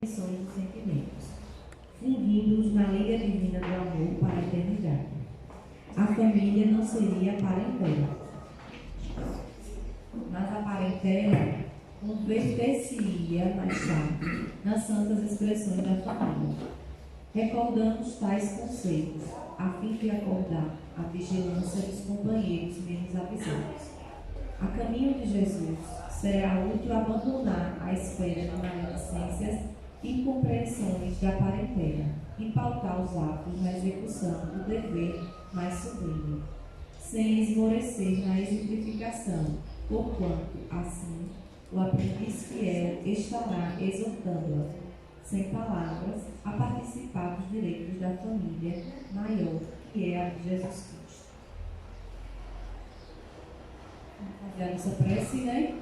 dos sentimentos, fundindo-os na liga divina do amor para a eternidade. A família não seria parentela, mas a parentela converter-se-ia mais tarde nas santas expressões da família. Recordamos tais conceitos, a fim de acordar a vigilância dos companheiros menos avisados. A caminho de Jesus, será útil abandonar a espera de maledicências e compreensões da parentela e pautar os atos na execução do dever mais sublime, sem esmorecer na exemplificação, porquanto, assim, o aprendiz fiel estará exortando-a, sem palavras, a participar dos direitos da família maior, que é a de Jesus Cristo. Vamos fazer a nossa prece, né?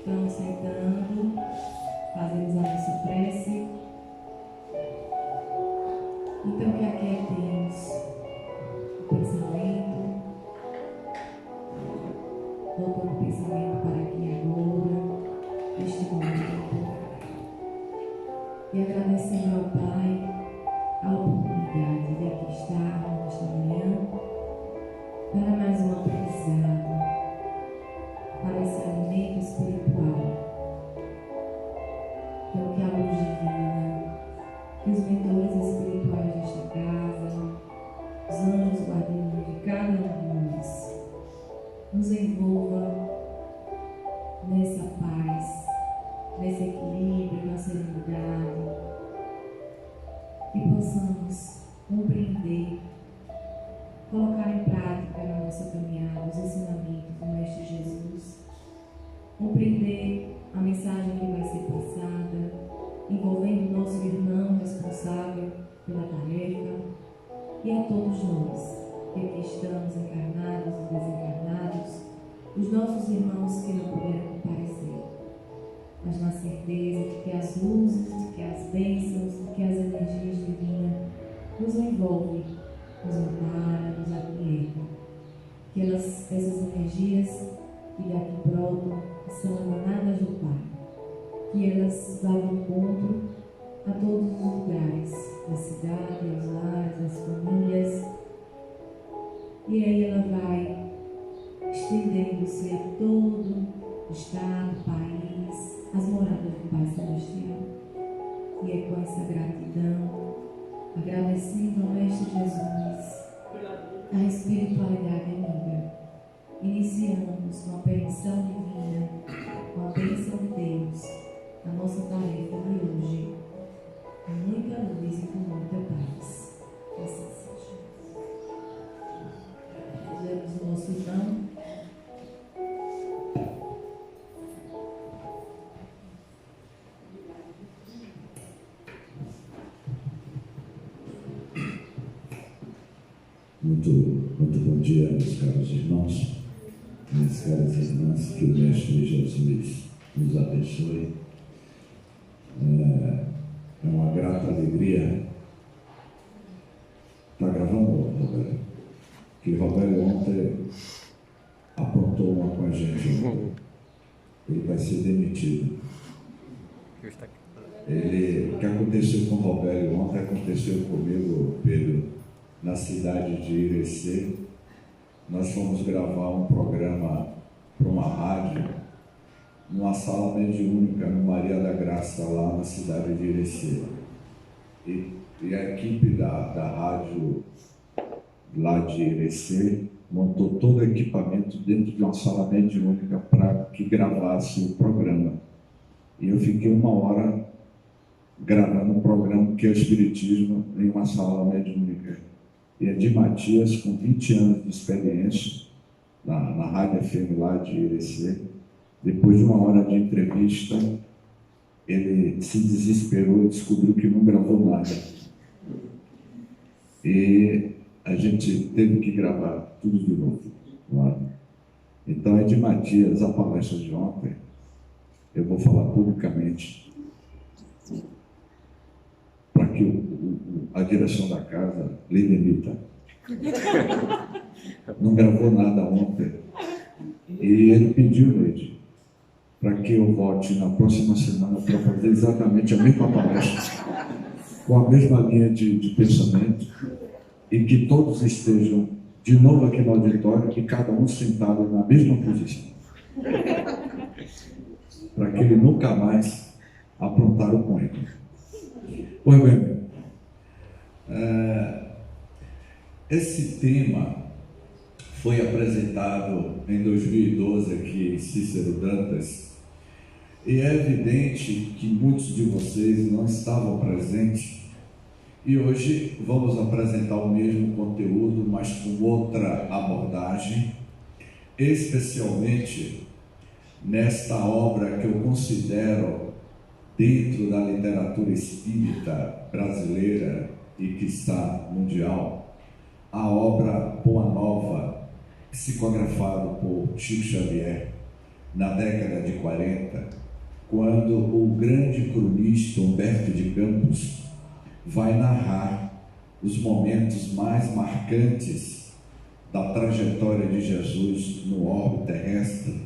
Vamos sentando, fazemos a nossa prece. Então que aquietemos o pensamento, voltando o pensamento para aqui e agora, neste momento, e agradecendo ao Pai a oportunidade de aqui estarmos nesta manhã para mais um aprendizado, para esse alimento espiritual, pelo que a luz divina, que os mentores espirituais desta casa possamos compreender, colocar em prática na nossa caminhada os ensinamentos do Mestre Jesus, compreender a mensagem que vai ser passada, envolvendo o nosso irmão responsável pela tarefa e a todos nós que aqui estamos, encarnados e desencarnados, os nossos irmãos que não puderam comparecer, mas na certeza de que as luzes, de que as bênçãos, de que as energias divinas nos envolvem, nos amparam, nos aquietam, que essas energias que daqui brotam, que são emanadas do Pai, que elas vão ao encontro a todos os lugares da cidade, aos lares, às famílias, e aí ela vai estendendo-se a todo o estado, país, as moradas do Pai Celestial. E é com essa gratidão, agradecendo ao Mestre Jesus, a espiritualidade amiga, iniciamos com a permissão divina, com a bênção de Deus, a nossa tarefa de hoje, com muita luz e com muita paz. Assim seja. Fizemos o nosso irmão. Muito bom dia, meus caros irmãos, minhas caras irmãs, que o Mestre Jesus nos abençoe. É uma grata alegria. Está gravando, Roberto? Que Roberto ontem aprontou uma com a gente. Ele vai ser demitido. O que aconteceu com o Roberto ontem aconteceu comigo, Pedro. Na cidade de Irecê, nós fomos gravar um programa para uma rádio, numa sala mediúnica, no Maria da Graça, lá na cidade de Irecê. E a equipe da rádio lá de Irecê montou todo o equipamento dentro de uma sala mediúnica para que gravasse o programa. E eu fiquei 1 hora gravando um programa que é o Espiritismo em uma sala mediúnica. E é de Matias, com 20 anos de experiência, na Rádio FM lá de Irecê. Depois de 1 hora de entrevista, ele se desesperou e descobriu que não gravou nada. E a gente teve que gravar tudo de novo. Lá. Então é de Matias a palestra de ontem. Eu vou falar publicamente para que a direção da casa lhe demita. Não gravou nada ontem. E ele pediu, Neide, para que eu volte na próxima semana para fazer exatamente a mesma palestra, com a mesma linha de pensamento, e que todos estejam de novo aqui no auditório e cada um sentado na mesma posição. Para que ele nunca mais aprontaram com ele. Pois bem, esse tema foi apresentado em 2012 aqui em Cícero Dantas, e é evidente que muitos de vocês não estavam presentes, e hoje vamos apresentar o mesmo conteúdo, mas com outra abordagem, especialmente nesta obra que eu considero, dentro da literatura espírita brasileira e que está mundial, a obra Boa Nova, psicografada por Chico Xavier, na década de 40, quando o grande cronista Humberto de Campos vai narrar os momentos mais marcantes da trajetória de Jesus no orbe terrestre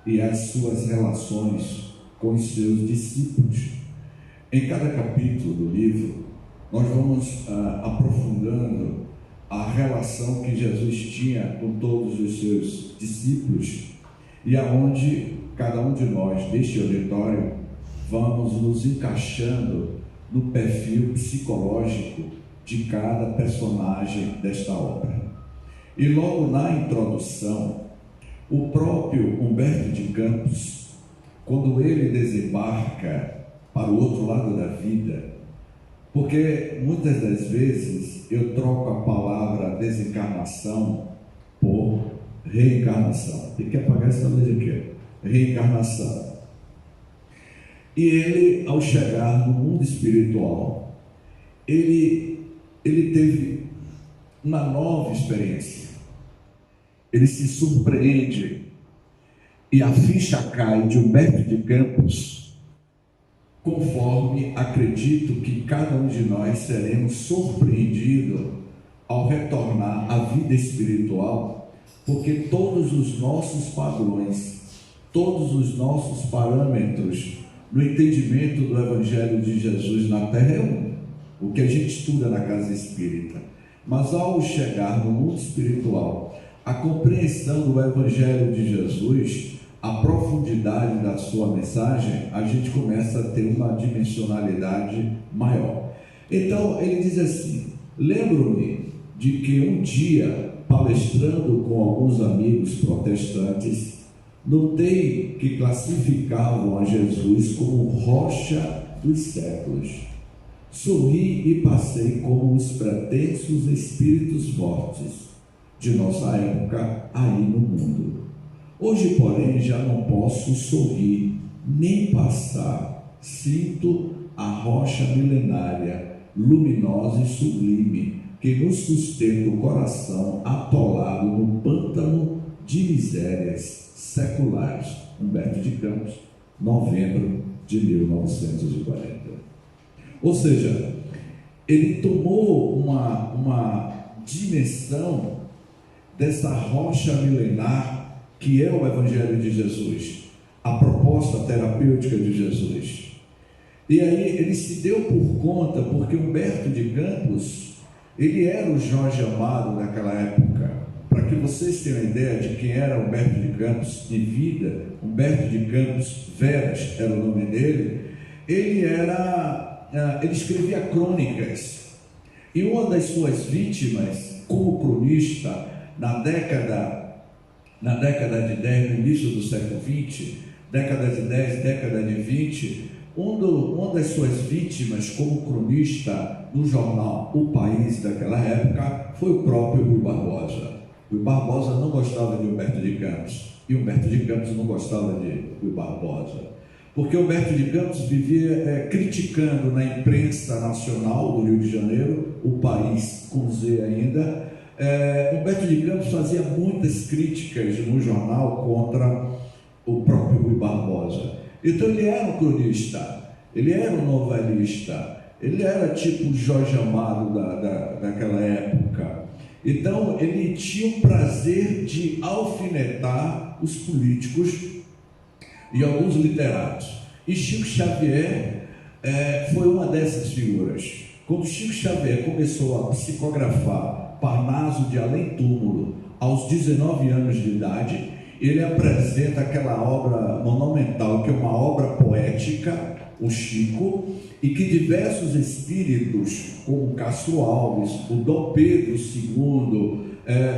e as suas relações com os seus discípulos. Em cada capítulo do livro, nós vamos aprofundando a relação que Jesus tinha com todos os seus discípulos e aonde cada um de nós, deste auditório, vamos nos encaixando no perfil psicológico de cada personagem desta obra. E logo na introdução, o próprio Humberto de Campos, quando ele desembarca para o outro lado da vida, Porque muitas das vezes eu troco a palavra desencarnação por reencarnação. Tem que apagar essa luz aqui. Reencarnação. E ele, ao chegar no mundo espiritual, ele teve uma nova experiência. Ele se surpreende e a ficha cai de Humberto de Campos, conforme acredito que cada um de nós seremos surpreendidos ao retornar à vida espiritual, porque todos os nossos padrões, todos os nossos parâmetros no entendimento do Evangelho de Jesus na Terra é um, o que a gente estuda na casa espírita. Mas ao chegar no mundo espiritual, a compreensão do Evangelho de Jesus, a profundidade da sua mensagem, a gente começa a ter uma dimensionalidade maior. Então ele diz assim: lembro-me de que um dia, palestrando com alguns amigos protestantes, notei que classificavam a Jesus como rocha dos séculos. Sorri e passei como os pretensos espíritos fortes de nossa época aí no mundo. Hoje, porém, já não posso sorrir nem passar. Sinto a rocha milenária, luminosa e sublime, que nos sustenta o coração atolado no pântano de misérias seculares. Humberto de Campos, novembro de 1940. Ou seja, ele tomou uma dimensão dessa rocha milenar que é o Evangelho de Jesus, a proposta terapêutica de Jesus. E aí ele se deu por conta, porque Humberto de Campos, ele era o Jorge Amado naquela época. Para que vocês tenham ideia de quem era Humberto de Campos de vida, Humberto de Campos Veras era o nome dele. Ele escrevia crônicas, e uma das suas vítimas, como cronista, na década de 10, no início do século 20, década de 10, década de 20, uma das suas vítimas como cronista no jornal O País daquela época foi o próprio Rui Barbosa. Rui Barbosa não gostava de Humberto de Campos, e Humberto de Campos não gostava de Rui Barbosa, porque Humberto de Campos vivia criticando na imprensa nacional do Rio de Janeiro, O País com Z ainda. Humberto de Campos fazia muitas críticas no jornal contra o próprio Rui Barbosa. Então ele era um cronista, ele era um novelista, ele era tipo o Jorge Amado daquela época. Então ele tinha o prazer de alfinetar os políticos e alguns literatos. E Chico Xavier foi uma dessas figuras. Quando Chico Xavier começou a psicografar Parnaso de Além Túmulo aos 19 anos de idade, ele apresenta aquela obra monumental, que é uma obra poética, o Chico, e que diversos espíritos, como Castro Alves, o Dom Pedro II,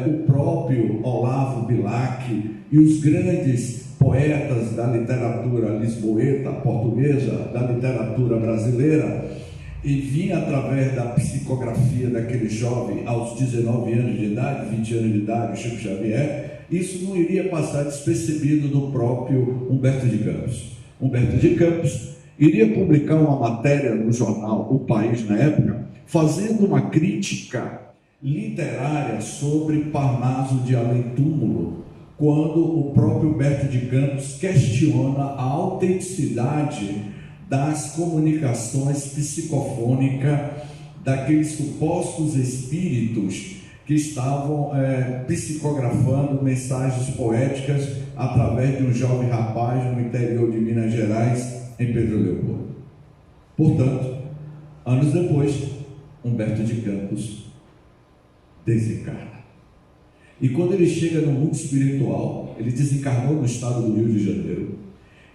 o próprio Olavo Bilac e os grandes poetas da literatura lisboeta, portuguesa, da literatura brasileira, e vinha através da psicografia daquele jovem aos 19 anos de idade, 20 anos de idade, Chico Xavier, isso não iria passar despercebido do próprio Humberto de Campos. Humberto de Campos iria publicar uma matéria no jornal O País na época, fazendo uma crítica literária sobre Parnaso de Além Túmulo, quando o próprio Humberto de Campos questiona a autenticidade das comunicações psicofônicas daqueles supostos espíritos que estavam psicografando mensagens poéticas através de um jovem rapaz no interior de Minas Gerais, em Pedro Leopoldo. Portanto, anos depois, Humberto de Campos desencarna. E quando ele chega no mundo espiritual, ele desencarnou no estado do Rio de Janeiro.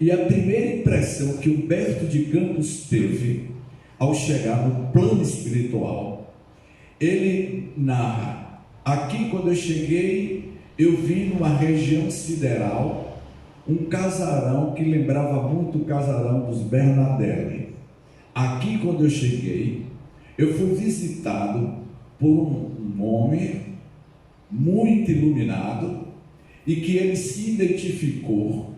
E a primeira impressão que Humberto de Campos teve ao chegar no plano espiritual, ele narra: aqui quando eu cheguei, eu vi numa região sideral um casarão que lembrava muito o casarão dos Bernardelli. Aqui quando eu cheguei, eu fui visitado por um homem muito iluminado e que ele se identificou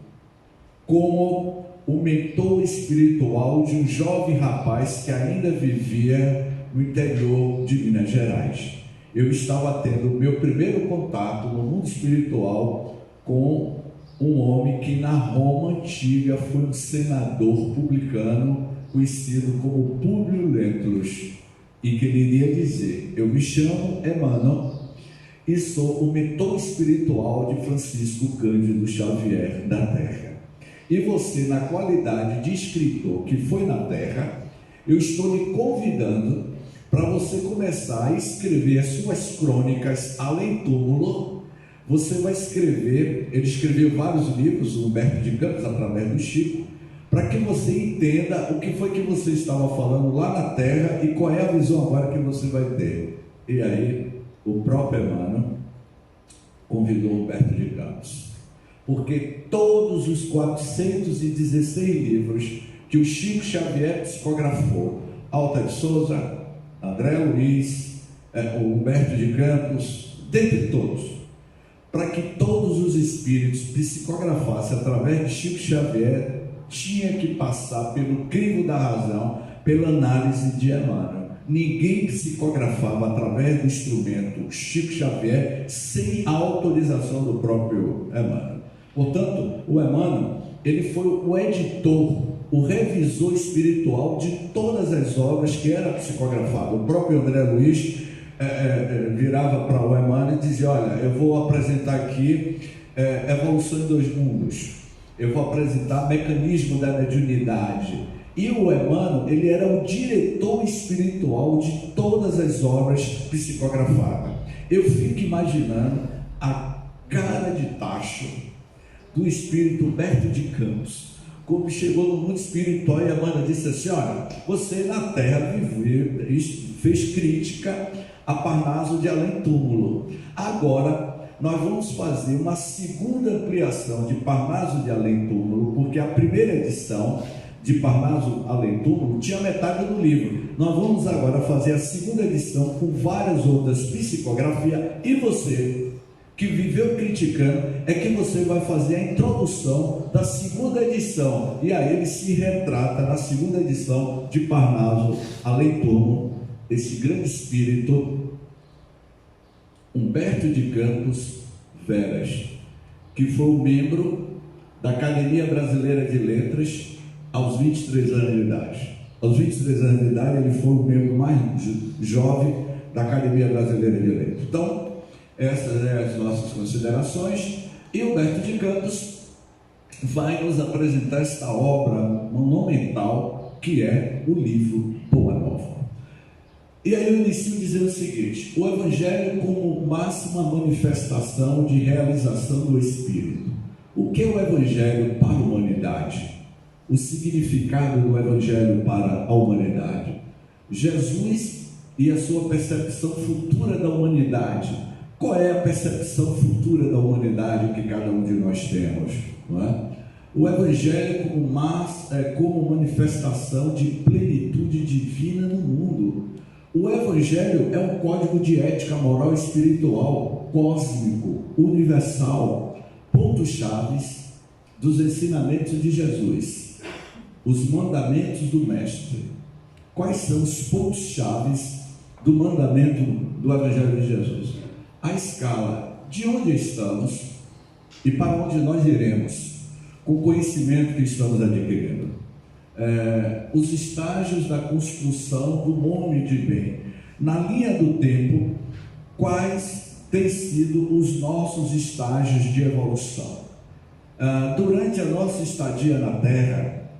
como o mentor espiritual de um jovem rapaz que ainda vivia no interior de Minas Gerais. Eu estava tendo o meu primeiro contato no mundo espiritual com um homem que na Roma antiga foi um senador publicano conhecido como Públio Lentulus, e que ele iria dizer: eu me chamo Emmanuel e sou o mentor espiritual de Francisco Cândido Xavier da Terra. E você, na qualidade de escritor que foi na Terra, eu estou lhe convidando para você começar a escrever as suas crônicas além túmulo. Você vai escrever, ele escreveu vários livros, o Humberto de Campos, através do Chico, para que você entenda o que foi que você estava falando lá na Terra e qual é a visão agora que você vai ter. E aí, o próprio Emmanuel convidou Humberto de Campos, porque todos os 416 livros que o Chico Xavier psicografou, Alta de Souza, André Luiz, o Humberto de Campos, dentre todos, para que todos os espíritos psicografassem através de Chico Xavier, tinha que passar pelo crivo da razão, pela análise de Emmanuel. Ninguém psicografava através do instrumento Chico Xavier sem a autorização do próprio Emmanuel. Portanto, o Emmanuel, ele foi o editor, o revisor espiritual de todas as obras que era psicografado. O próprio André Luiz virava para o Emmanuel e dizia: olha, eu vou apresentar aqui Evolução em Dois Mundos, eu vou apresentar Mecanismo da Mediunidade. E o Emmanuel, ele era o diretor espiritual de todas as obras psicografadas. Eu fico imaginando a cara de tacho do espírito Humberto de Campos, como chegou no mundo espiritual e Emmanuel disse assim: olha, você na Terra viveu, fez crítica a Parnaso de Além Túmulo. Agora nós vamos fazer uma segunda ampliação de Parnaso de Além Túmulo, porque a primeira edição de Parnaso Além Túmulo tinha metade do livro. Nós vamos agora fazer a segunda edição com várias outras psicografias, e você que viveu criticando é que você vai fazer a introdução da segunda edição, e aí ele se retrata na segunda edição de Parnaso Além Túmulo, esse grande espírito Humberto de Campos Veras, que foi um membro da Academia Brasileira de Letras aos 23 anos de idade. Aos 23 anos de idade, ele foi o membro mais jovem da Academia Brasileira de Letras. Então, essas são as nossas considerações, e Humberto de Campos vai nos apresentar esta obra monumental que é o livro Boa Nova. E aí eu inicio dizendo o seguinte: o Evangelho como máxima manifestação de realização do Espírito. O que é o Evangelho para a humanidade? O significado do Evangelho para a humanidade. Jesus e a sua percepção futura da humanidade. Qual é a percepção futura da humanidade que cada um de nós temos? Não é? O Evangelho como manifestação de plenitude divina no mundo. O Evangelho é um código de ética moral e espiritual, cósmico, universal, pontos-chave dos ensinamentos de Jesus, os mandamentos do Mestre. Quais são os pontos-chave do mandamento do Evangelho de Jesus? A escala de onde estamos e para onde nós iremos, com o conhecimento que estamos adquirindo. Os estágios da construção do homem de bem. Na linha do tempo, quais têm sido os nossos estágios de evolução? Durante a nossa estadia na Terra,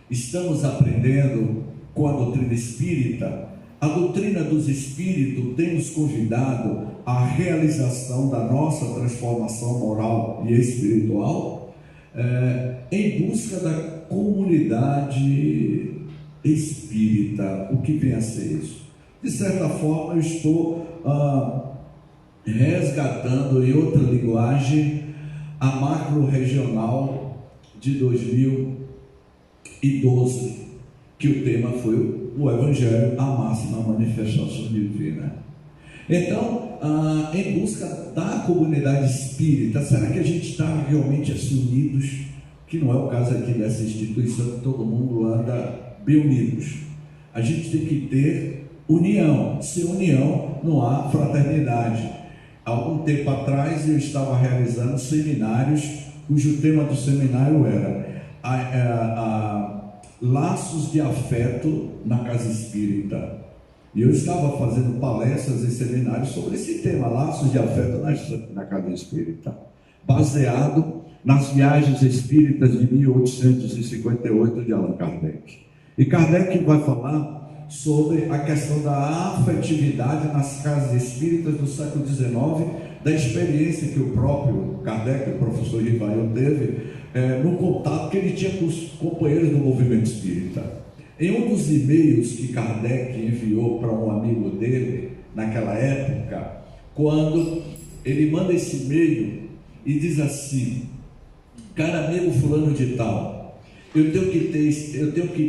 estamos aprendendo com a doutrina espírita. A doutrina dos espíritos tem nos convidado à realização da nossa transformação moral e espiritual, em busca da comunidade espírita. O que vem a ser isso? De certa forma, eu estou resgatando em outra linguagem a macro-regional de 2012, que o tema foi o Evangelho, a máxima manifestação divina. Então, em busca da comunidade espírita, será que a gente está realmente assim unidos? Que não é o caso aqui dessa instituição, que todo mundo anda bem unidos. A gente tem que ter união. Sem união não há fraternidade. Algum tempo atrás eu estava realizando seminários, cujo tema do seminário era laços de afeto na casa espírita. E eu estava fazendo palestras e seminários sobre esse tema, laços de afeto na casa espírita, baseado nas viagens espíritas de 1858 de Allan Kardec. E Kardec vai falar sobre a questão da afetividade nas casas espíritas do século XIX, da experiência que o próprio Kardec, o professor Rivail, teve no contato que ele tinha com os companheiros do movimento espírita. Em um dos e-mails que Kardec enviou para um amigo dele, naquela época, quando ele manda esse e-mail e diz assim: cara amigo fulano de tal, eu tenho que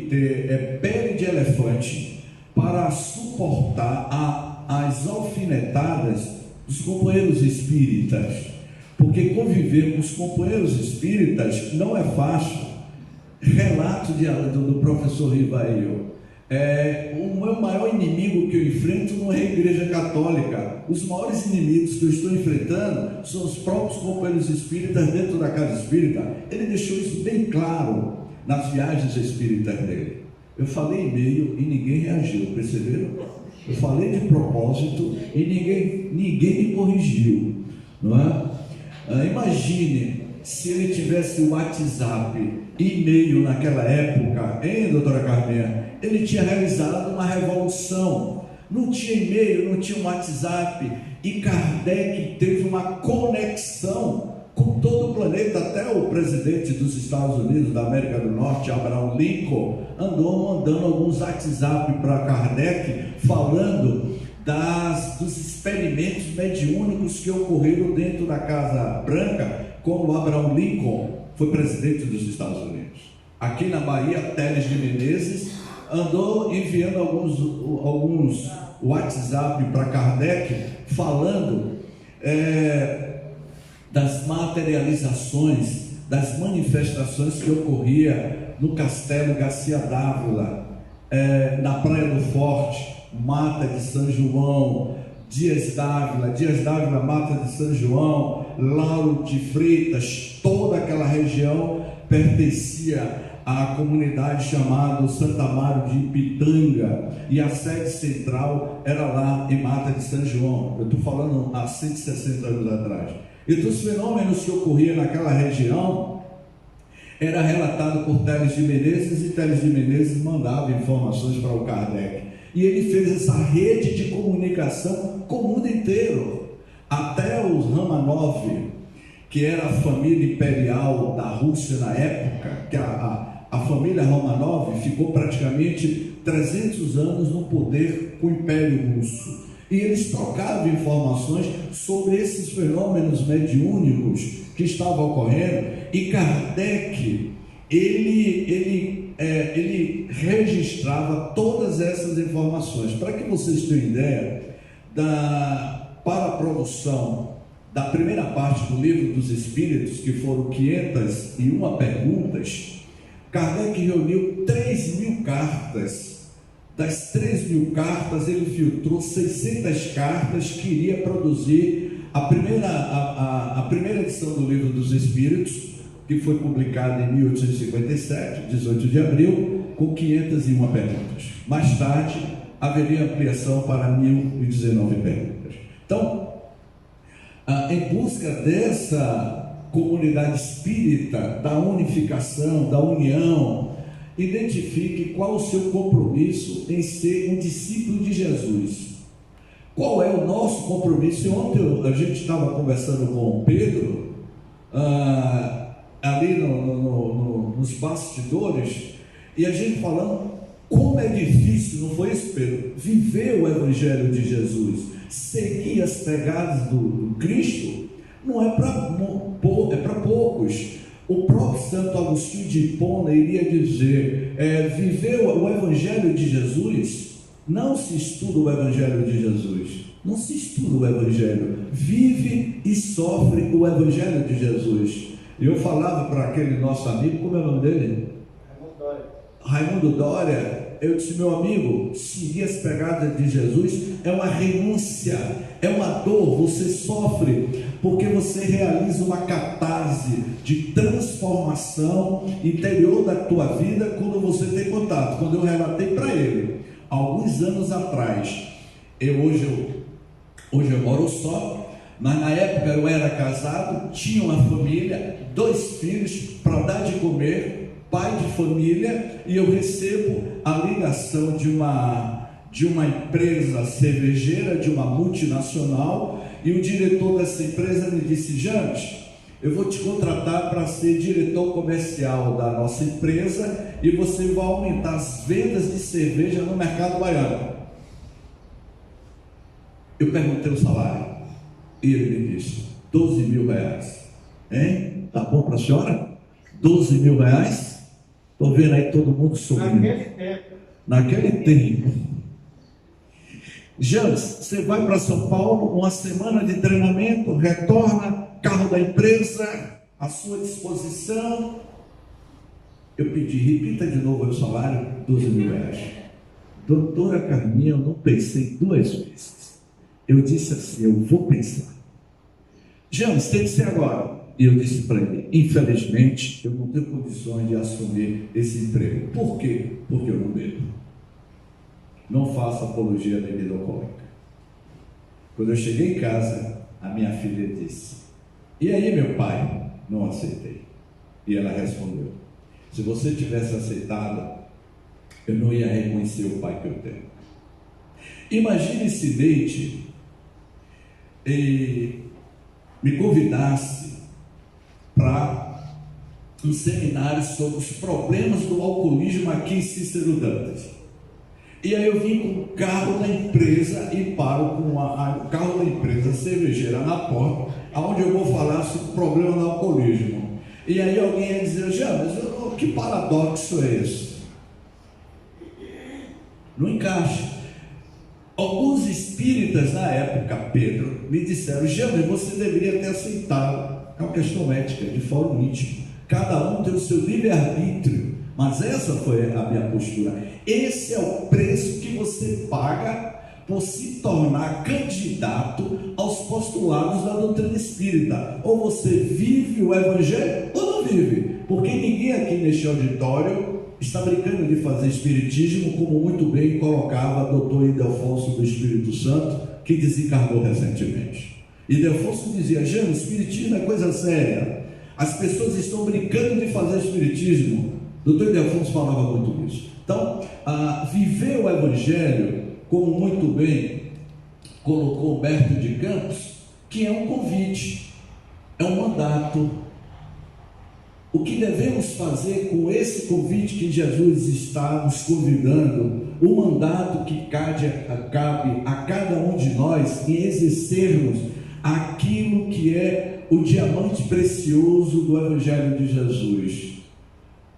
ter pele de elefante para suportar as alfinetadas dos companheiros espíritas, porque conviver com os companheiros espíritas não é fácil. Relato do professor Rivail: o meu maior inimigo que eu enfrento não é a Igreja Católica. Os maiores inimigos que eu estou enfrentando são os próprios companheiros espíritas dentro da casa espírita. Ele deixou isso bem claro nas viagens espíritas dele. Eu falei e-mail e ninguém reagiu, perceberam? Eu falei de propósito e ninguém me corrigiu, não é? Imagine se ele tivesse o WhatsApp, e-mail naquela época, hein, doutora Carminha? Ele tinha realizado uma revolução. Não tinha e-mail, não tinha WhatsApp, e Kardec teve uma conexão com todo o planeta. Até o presidente dos Estados Unidos da América do Norte, Abraham Lincoln, andou mandando alguns WhatsApp para Kardec, falando dos experimentos mediúnicos que ocorreram dentro da Casa Branca, quando Abraham Lincoln foi presidente dos Estados Unidos. Aqui na Bahia, Teles de Menezes andou enviando alguns WhatsApp para Kardec, falando das materializações, das manifestações que ocorria no Castelo Garcia d'Ávila, na Praia do Forte, Mata de São João, Dias d'Ávila, Mata de São João, Lauro de Freitas, toda aquela região pertencia à comunidade chamada Santa Amaro de Ipitanga, e a sede central era lá em Mata de São João. Eu estou falando há 160 anos atrás. E dos fenômenos que ocorriam naquela região era relatado por Teles de Menezes, e Teles de Menezes mandava informações para o Kardec. E ele fez essa rede de comunicação com o mundo inteiro. Até os Romanov, que era a família imperial da Rússia na época, que a família Romanov ficou praticamente 300 anos no poder com o Império Russo. E eles trocavam informações sobre esses fenômenos mediúnicos que estavam ocorrendo. E Kardec, ele registrava todas essas informações. Para que vocês tenham ideia, para a produção da primeira parte do Livro dos Espíritos, que foram 501 perguntas, Kardec reuniu 3.000 cartas. Das 3.000 cartas, ele filtrou 600 cartas que iria produzir a primeira edição do Livro dos Espíritos, que foi publicada em 1857, 18 de abril, com 501 perguntas. Mais tarde, haveria ampliação para 1.019 perguntas. Então, em busca dessa comunidade espírita, da unificação, da união, identifique qual o seu compromisso em ser um discípulo de Jesus. Qual é o nosso compromisso? Ontem a gente estava conversando com o Pedro, ali nos bastidores, e a gente falando como é difícil, não foi isso, Pedro? Viver o Evangelho de Jesus, seguir as pegadas do Cristo, não é para poucos. O próprio Santo Agostinho de Hipona iria dizer: viver o Evangelho de Jesus, não se estuda o Evangelho de Jesus, não se estuda o Evangelho, vive e sofre o Evangelho de Jesus. E eu falava para aquele nosso amigo, como é o nome dele? Raimundo Dória. Eu disse: meu amigo, seguir as pegadas de Jesus é uma renúncia, é uma dor, você sofre, porque você realiza uma catarse de transformação interior da tua vida quando você tem contato. Quando eu relatei para ele, alguns anos atrás, hoje eu moro só, mas na época eu era casado, tinha uma família, 2 filhos para dar de comer, pai de família, e eu recebo a ligação de uma empresa cervejeira, de uma multinacional, e o diretor dessa empresa me disse: James, eu vou te contratar para ser diretor comercial da nossa empresa e você vai aumentar as vendas de cerveja no mercado baiano. Eu perguntei o salário e ele me disse: 12 mil reais. Hein? Tá bom para a senhora? 12 mil reais? Estou vendo aí todo mundo sorrindo. Naquele tempo. James, você vai para São Paulo, uma semana de treinamento, retorna, carro da empresa à sua disposição. Eu pedi: repita de novo o salário, 12 mil reais. Doutora Carminha, eu não pensei 2 vezes. Eu disse assim: eu vou pensar. James, tem que ser agora. E eu disse para ele: infelizmente, eu não tenho condições de assumir esse emprego. Por quê? Porque eu não bebo. Não faço apologia da bebida alcoólica. Quando eu cheguei em casa, a minha filha disse: e aí, meu pai? Não aceitei. E ela respondeu: se você tivesse aceitado, eu não ia reconhecer o pai que eu tenho. Imagine se Leite me convidasse para um seminário sobre os problemas do alcoolismo aqui em Cícero Dantas. E aí eu vim com o carro da empresa e paro com o carro da empresa cervejeira na porta, onde eu vou falar sobre o problema do alcoolismo. E aí alguém ia dizer: James, que paradoxo é esse? Não encaixa. Alguns espíritas na época, Pedro, me disseram: James, você deveria ter aceitado. É uma questão ética, de fórum íntimo. Cada um tem o seu livre-arbítrio. Mas essa foi a minha postura. Esse é o preço que você paga por se tornar candidato aos postulados da doutrina espírita. Ou você vive o Evangelho ou não vive. Porque ninguém aqui neste auditório está brincando de fazer espiritismo, como muito bem colocava o doutor Ildefonso do Espírito Santo, que desencarnou recentemente. Ildefonso dizia: James, espiritismo é coisa séria, as pessoas estão brincando de fazer espiritismo. Doutor Ildefonso falava muito isso. Então, viver o Evangelho, como muito bem colocou Humberto de Campos, que é um convite, é um mandato. O que devemos fazer com esse convite que Jesus está nos convidando, o mandato que cabe a cada um de nós em exercermos aquilo que é o diamante precioso do Evangelho de Jesus.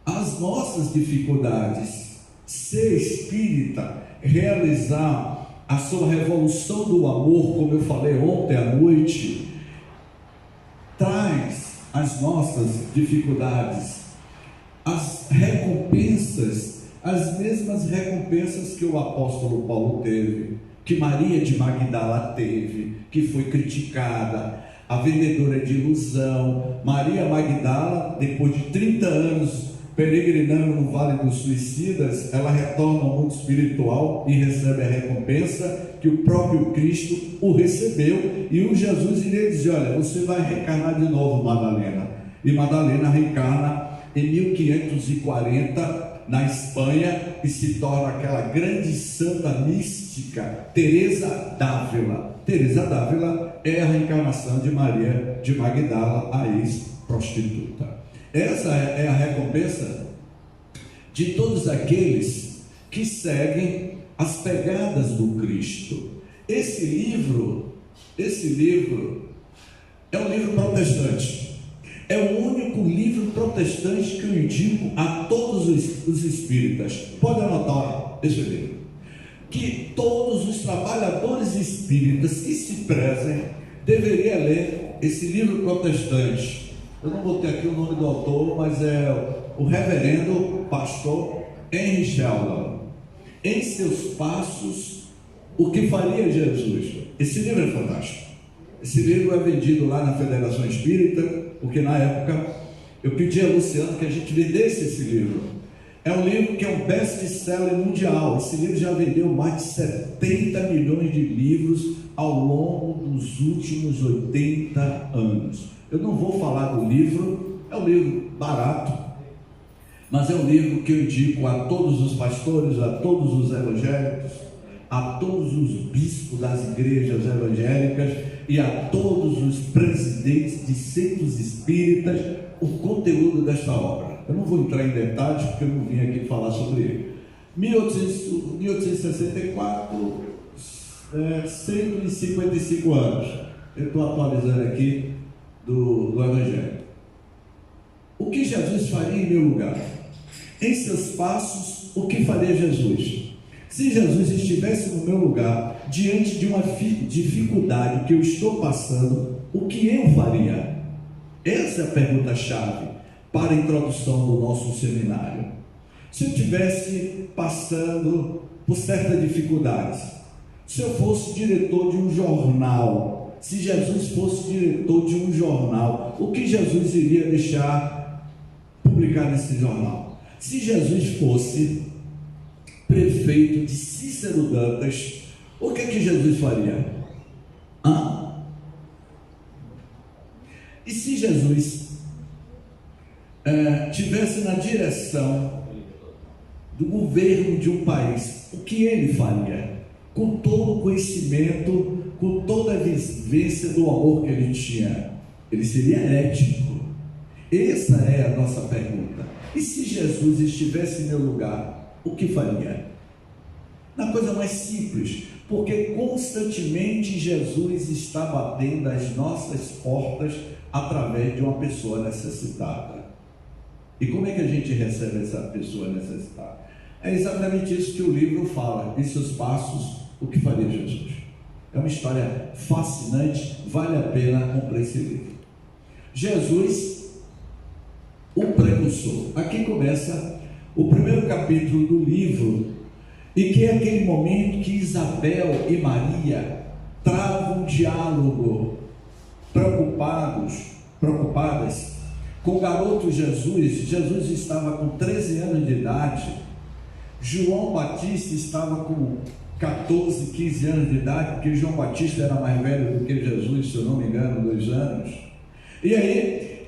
As nossas dificuldades, ser espírita, realizar a sua revolução do amor, como eu falei ontem à noite, traz as nossas dificuldades, as recompensas, as mesmas recompensas que o apóstolo Paulo teve, que Maria de Magdala teve, que foi criticada, a vendedora de ilusão. Maria Magdala, depois de 30 anos peregrinando no Vale dos Suicidas, ela retorna ao mundo espiritual e recebe a recompensa que o próprio Cristo o recebeu, e o Jesus iria dizer: olha, você vai reencarnar de novo, Madalena. E Madalena reencarna em 1540 na Espanha e se torna aquela grande santa mística, Teresa d'Ávila. Teresa d'Ávila é a reencarnação de Maria de Magdala, a ex-prostituta. Essa é a recompensa de todos aqueles que seguem as pegadas do Cristo. Esse livro é um livro protestante. É o único livro protestante que eu indico a todos os espíritas. Pode anotar esse livro. Que todos os trabalhadores espíritas que se prezem deveriam ler esse livro protestante. Eu não botei aqui o nome do autor, mas é o reverendo pastor Henry Sheldon. Em seus passos, o que faria Jesus? Esse livro é fantástico. Esse livro é vendido lá na Federação Espírita, porque na época eu pedi a Luciano que a gente vendesse esse livro. É um livro que é um best-seller mundial. Esse livro já vendeu mais de 70 milhões de livros ao longo dos últimos 80 anos. Eu não vou falar do livro, é um livro barato, mas é um livro que eu indico a todos os pastores, a todos os evangélicos, a todos os bispos das igrejas evangélicas e a todos os presidentes de centros espíritas, o conteúdo desta obra. Eu não vou entrar em detalhes porque eu não vim aqui falar sobre ele. 1864, 155 anos. Eu estou atualizando aqui do Evangelho. O que Jesus faria em meu lugar? Em seus passos, o que faria Jesus? Se Jesus estivesse no meu lugar, diante de uma dificuldade que eu estou passando, o que eu faria? Essa é a pergunta-chave para a introdução do nosso seminário. Se eu estivesse passando por certas dificuldades, se eu fosse diretor de um jornal, se Jesus fosse diretor de um jornal, o que Jesus iria deixar publicar nesse jornal? Se Jesus fosse prefeito de Cícero Dantas, o que Jesus faria? E se Jesus tivesse na direção do governo de um país, o que ele faria? Com todo o conhecimento, com toda a vivência do amor que ele tinha, ele seria ético? Essa é a nossa pergunta. E se Jesus estivesse em meu lugar, o que faria? Na coisa mais simples, porque constantemente Jesus está batendo as nossas portas através de uma pessoa necessitada. E como é que a gente recebe essa pessoa necessitada? É exatamente isso que o livro fala. Em seus passos, o que faria Jesus? É uma história fascinante, vale a pena comprar esse livro. Jesus, o precursor. Aqui começa o primeiro capítulo do livro, e que é aquele momento que Isabel e Maria travam um diálogo, preocupadas com o garoto Jesus. Jesus estava com 13 anos de idade, João Batista estava com 14, 15 anos de idade, porque João Batista era mais velho do que Jesus, se eu não me engano, 2 anos. E aí,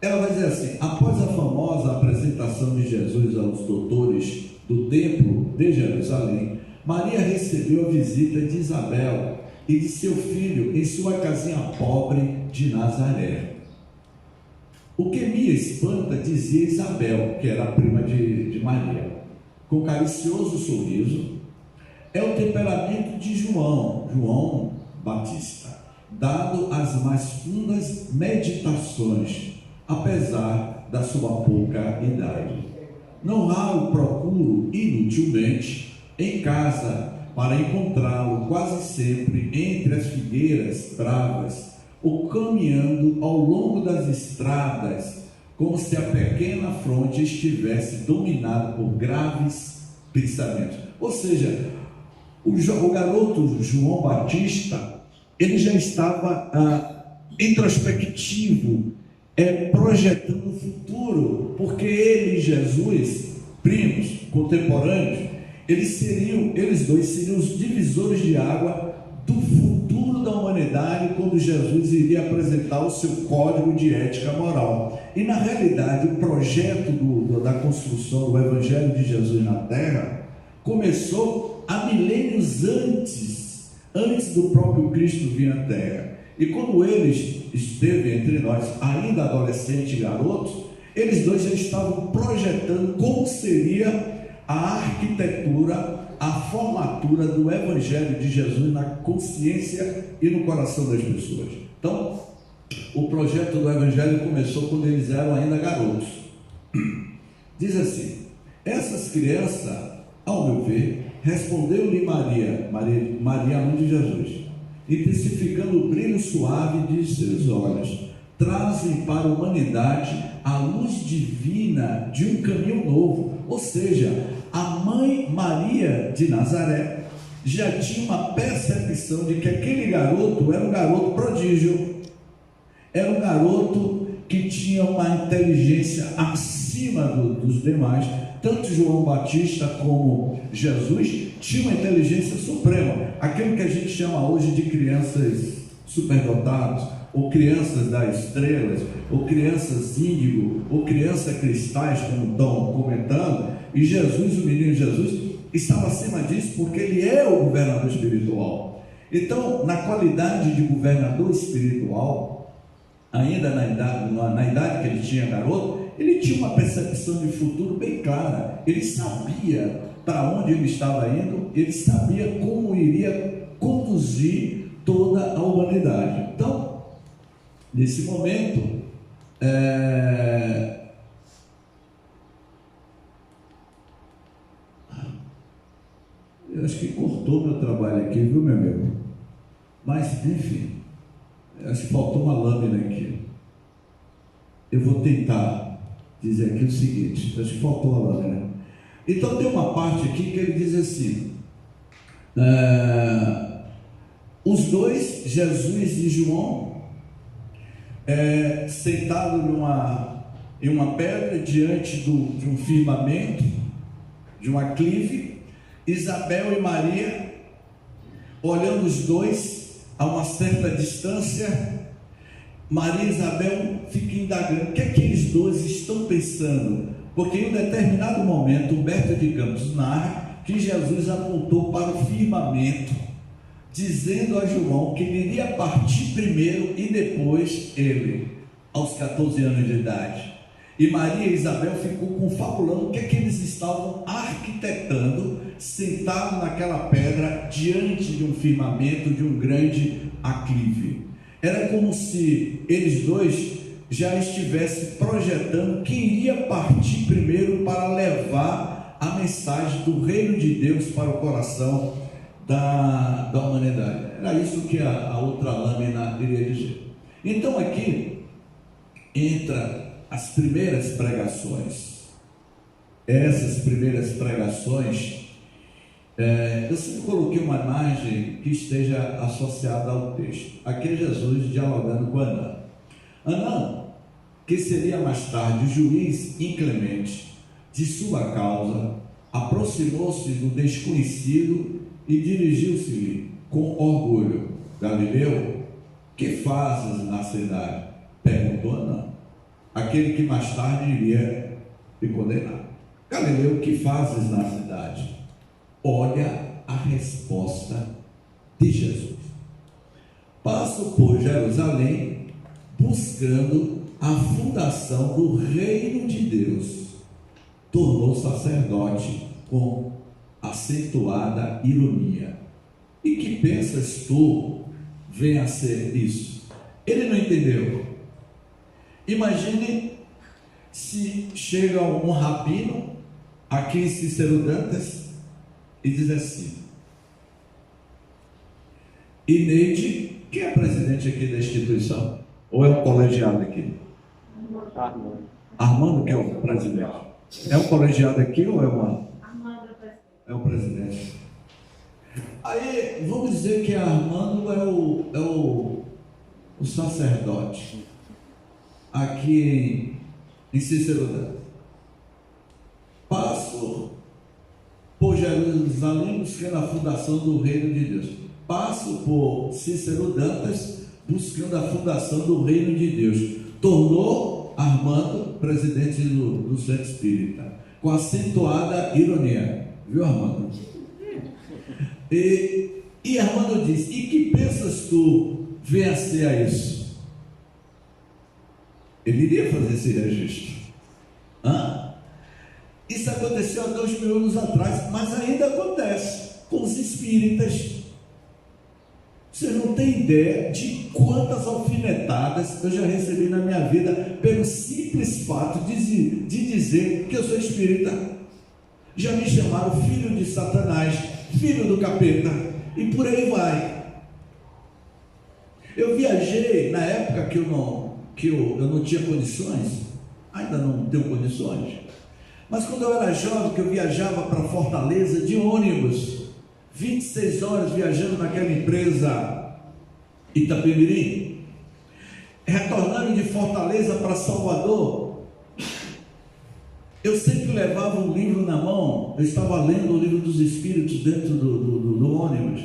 ela vai dizer assim: após a famosa apresentação de Jesus aos doutores do templo de Jerusalém, Maria recebeu a visita de Isabel e de seu filho em sua casinha pobre de Nazaré. O que me espanta, dizia Isabel, que era a prima de Maria, com caricioso sorriso, é o temperamento de João Batista, dado às mais fundas meditações, apesar da sua pouca idade. Não raro procuro inutilmente em casa para encontrá-lo quase sempre entre as figueiras bravas ou caminhando ao longo das estradas, como se a pequena fronte estivesse dominada por graves pensamentos. Ou seja, o garoto João Batista, ele já estava introspectivo, projetando o futuro, porque ele e Jesus, primos, contemporâneos, eles dois seriam os divisores de água do futuro da humanidade, quando Jesus iria apresentar o seu código de ética moral. E na realidade, o projeto da construção do Evangelho de Jesus na Terra começou há milênios antes do próprio Cristo vir à Terra. E quando ele esteve entre nós, ainda adolescente e garoto, eles dois já estavam projetando como seria a arquitetura, a formatura do Evangelho de Jesus na consciência e no coração das pessoas. Então, O projeto do Evangelho começou quando eles eram ainda garotos. Diz assim: essas crianças, ao meu ver, respondeu-lhe Maria, mãe de Jesus, intensificando o brilho suave de seus olhos, trazem para a humanidade a luz divina de um caminho novo. Ou seja, a mãe Maria de Nazaré já tinha uma percepção de que aquele garoto era um garoto prodígio, era um garoto que tinha uma inteligência acima dos demais. Tanto João Batista como Jesus tinham uma inteligência suprema, aquilo que a gente chama hoje de crianças superdotadas, ou crianças das estrelas, ou crianças índigo, ou crianças cristais, como estão comentando. E Jesus, o menino Jesus, estava acima disso, porque ele é o governador espiritual. Então, na qualidade de governador espiritual, ainda na idade que ele tinha garoto, ele tinha uma percepção de futuro bem clara. Ele sabia para onde ele estava indo, ele sabia como iria conduzir toda a humanidade. Então, nesse momento, eu acho que cortou meu trabalho aqui, viu, meu amigo? Mas, enfim, acho que faltou uma lâmina aqui. Eu vou tentar dizer aqui o seguinte, acho que faltou a lâmina. Então tem uma parte aqui que ele diz assim: os dois, Jesus e João, sentados em uma pedra diante de um firmamento, de um aclive, Isabel e Maria olhando os dois a uma certa distância. Maria e Isabel ficam indagando o que aqueles dois estão pensando, porque em um determinado momento Humberto de Campos narra que Jesus apontou para o firmamento, dizendo a João que ele iria partir primeiro e depois ele, aos 14 anos de idade. E Maria e Isabel ficou confabulando o que é que eles estavam arquitetando, sentados naquela pedra, diante de um firmamento, de um grande aclive. Era como se eles dois já estivessem projetando quem iria partir primeiro para levar a mensagem do reino de Deus para o coração da humanidade. Era isso que a outra lâmina iria dizer. Então aqui entra as primeiras pregações. Essas primeiras pregações, eu sempre coloquei uma imagem que esteja associada ao texto. Aqui é Jesus dialogando com Anã. Anã, que seria mais tarde o juiz inclemente de sua causa, aproximou-se do desconhecido e dirigiu-se-lhe com orgulho: Galileu, que fazes na cidade? Perguntou Anã, aquele que mais tarde iria te condenar. Galileu, que fazes na cidade? Olha a resposta de Jesus: passo por Jerusalém buscando a fundação do reino de Deus. Tornou sacerdote com acentuada ironia. E que pensas tu venha a ser isso? Ele não entendeu. Imagine se chega um rabino aqui em Cícero Dantas e diz assim: Ineide, quem é presidente aqui da instituição? Ou é um colegiado aqui? Armando, que é o presidente. É um colegiado aqui ou é uma? É o presidente. Aí vamos dizer que Armando é o sacerdote aqui em Cícero Dantas. Passo por Jerusalém buscando a fundação do reino de Deus. Passo por Cícero Dantas buscando a fundação do reino de Deus. Tornou Armando presidente do Centro Espírita, com acentuada ironia. Viu, Armando? E Armando diz: e que pensas tu venha a ser a isso? Ele iria fazer esse registro. Isso aconteceu há 2000 anos atrás, mas ainda acontece com os espíritas. Você não tem ideia de quantas alfinetadas eu já recebi na minha vida pelo simples fato de dizer que eu sou espírita. Já me chamaram filho de Satanás, filho do capeta, e por aí vai. Eu viajei na época que eu não tinha condições, ainda não tenho condições, mas quando eu era jovem, que eu viajava para Fortaleza de ônibus, 26 horas viajando naquela empresa Itapemirim, retornando de Fortaleza para Salvador, eu sempre levava um livro na mão. Eu estava lendo o livro dos Espíritos dentro do ônibus.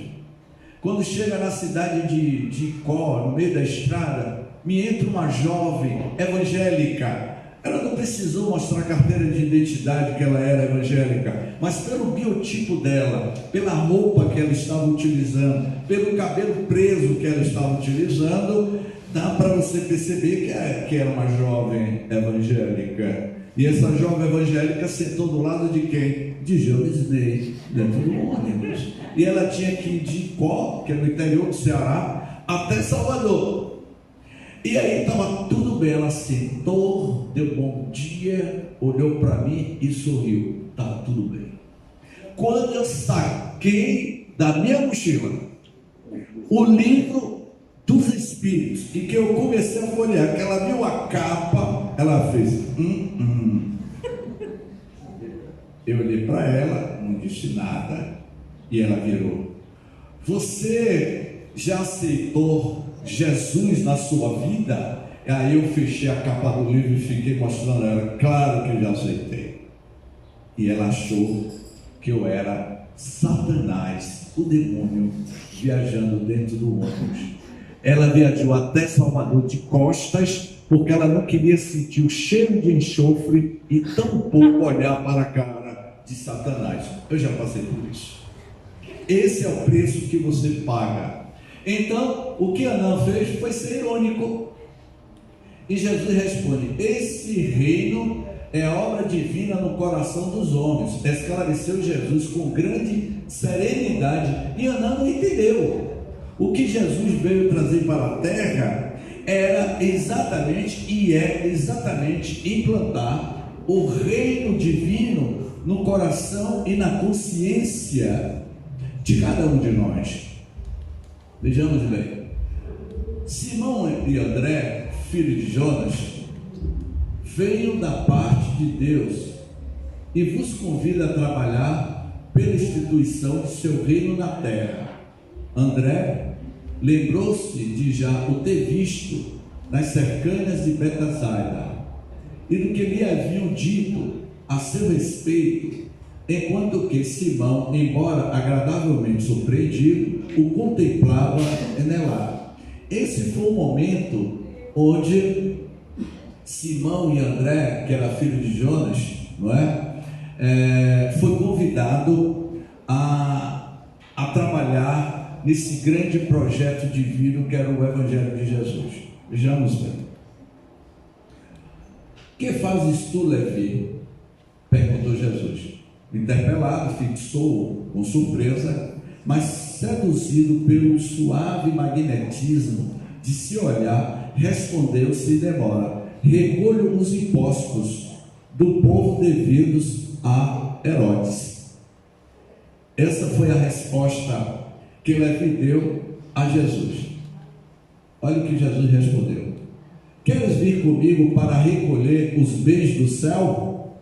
Quando chega na cidade de Icó, no meio da estrada, me entra uma jovem evangélica. Ela não precisou mostrar carteira de identidade que ela era evangélica, mas pelo biotipo dela, pela roupa que ela estava utilizando, pelo cabelo preso que ela estava utilizando, dá para você perceber que era uma jovem evangélica. E essa jovem evangélica sentou do lado de quem? De Jones Ney, dentro do ônibus. E ela tinha que ir de Icó, que é no interior do Ceará, até Salvador. E aí estava tudo bem. Ela sentou, deu bom dia, olhou para mim e sorriu. Estava tudo bem. Quando eu saquei da minha mochila o livro dos Espíritos, e que eu comecei a folhear, que ela viu a capa, ela fez Eu olhei para ela, não disse nada, e ela virou: você já aceitou Jesus na sua vida? Aí eu fechei a capa do livro e fiquei mostrando a ela: claro que eu já aceitei. E ela achou que eu era Satanás, o demônio, viajando dentro do ônibus. Ela viajou até Salvador de costas, porque ela não queria sentir o cheiro de enxofre e tampouco olhar para a cara de Satanás. Eu já passei por isso. Esse é o preço que você paga. Então, o que Anã fez foi ser irônico. E Jesus responde: esse reino é obra divina no coração dos homens. Esclareceu Jesus com grande serenidade. E Anã não entendeu. O que Jesus veio trazer para a terra era exatamente, e é exatamente, implantar o reino divino no coração e na consciência de cada um de nós. Vejamos bem. Simão e André, filho de Jonas, veio da parte de Deus e vos convida a trabalhar pela instituição de seu reino na terra. André lembrou-se de já o ter visto nas cercanias de Betsaida e do que lhe haviam dito a seu respeito, enquanto que Simão, embora agradavelmente surpreendido, o contemplava nela. Esse foi o momento onde Simão e André, que era filho de Jonas, não é? Foi convidado a trabalhar nesse grande projeto divino que era o Evangelho de Jesus. Vejamos bem. Que fazes tu, Levi? Perguntou Jesus. Interpelado, fixou com surpresa, mas seduzido pelo suave magnetismo de se olhar, respondeu sem demora: recolho os impostos do povo devidos a Herodes. Essa foi a resposta que Levi deu a Jesus. Olha o que Jesus respondeu: queres vir comigo para recolher os bens do céu?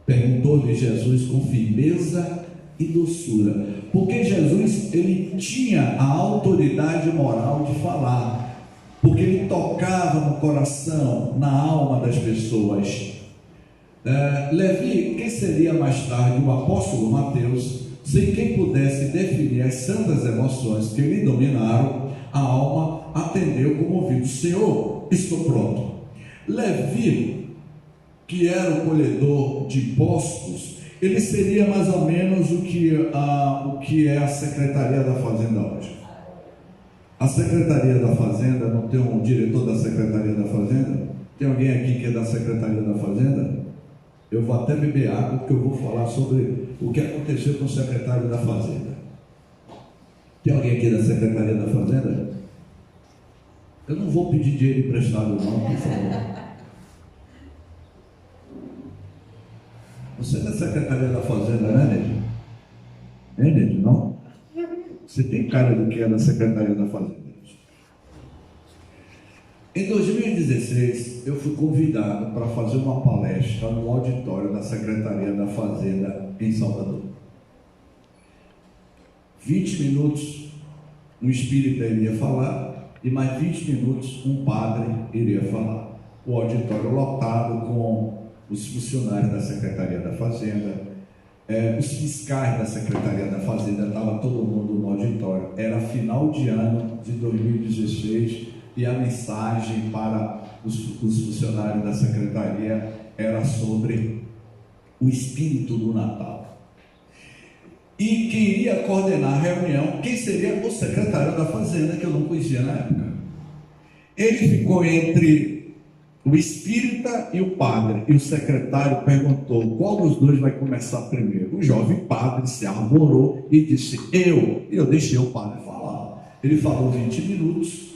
Perguntou-lhe Jesus com firmeza e doçura, porque Jesus, ele tinha a autoridade moral de falar, porque ele tocava no coração, na alma das pessoas. Levi, quem seria mais tarde o apóstolo Mateus, sem quem pudesse definir as santas emoções que lhe dominaram a alma, atendeu como ouvido: Senhor, estou pronto. Levi, que era o colhedor de impostos, ele seria mais ou menos o que é a Secretaria da Fazenda hoje. A Secretaria da Fazenda, não tem um diretor da Secretaria da Fazenda? Tem alguém aqui que é da Secretaria da Fazenda? Eu vou até beber água, porque eu vou falar sobre o que aconteceu com o secretário da Fazenda. Tem alguém aqui da Secretaria da Fazenda? Eu não vou pedir dinheiro emprestado não, por favor. Você é da Secretaria da Fazenda, né, Neide? É, Neide, não? Você tem cara do que é da Secretaria da Fazenda. Em 2016, eu fui convidado para fazer uma palestra no auditório da Secretaria da Fazenda em Salvador. 20 minutos um espírita iria falar e mais 20 minutos um padre iria falar. O auditório lotado com os funcionários da Secretaria da Fazenda, os fiscais da Secretaria da Fazenda, estava todo mundo no auditório. Era final de ano de 2016 e a mensagem para os funcionários da Secretaria era sobre o espírito do Natal. E quem iria coordenar a reunião, quem seria o secretário da Fazenda, que eu não conhecia na época. Ele ficou entre o espírita e o padre, e o secretário perguntou qual dos dois vai começar primeiro. O jovem padre se arvorou e disse, eu. E eu deixei o padre falar. Ele falou 20 minutos,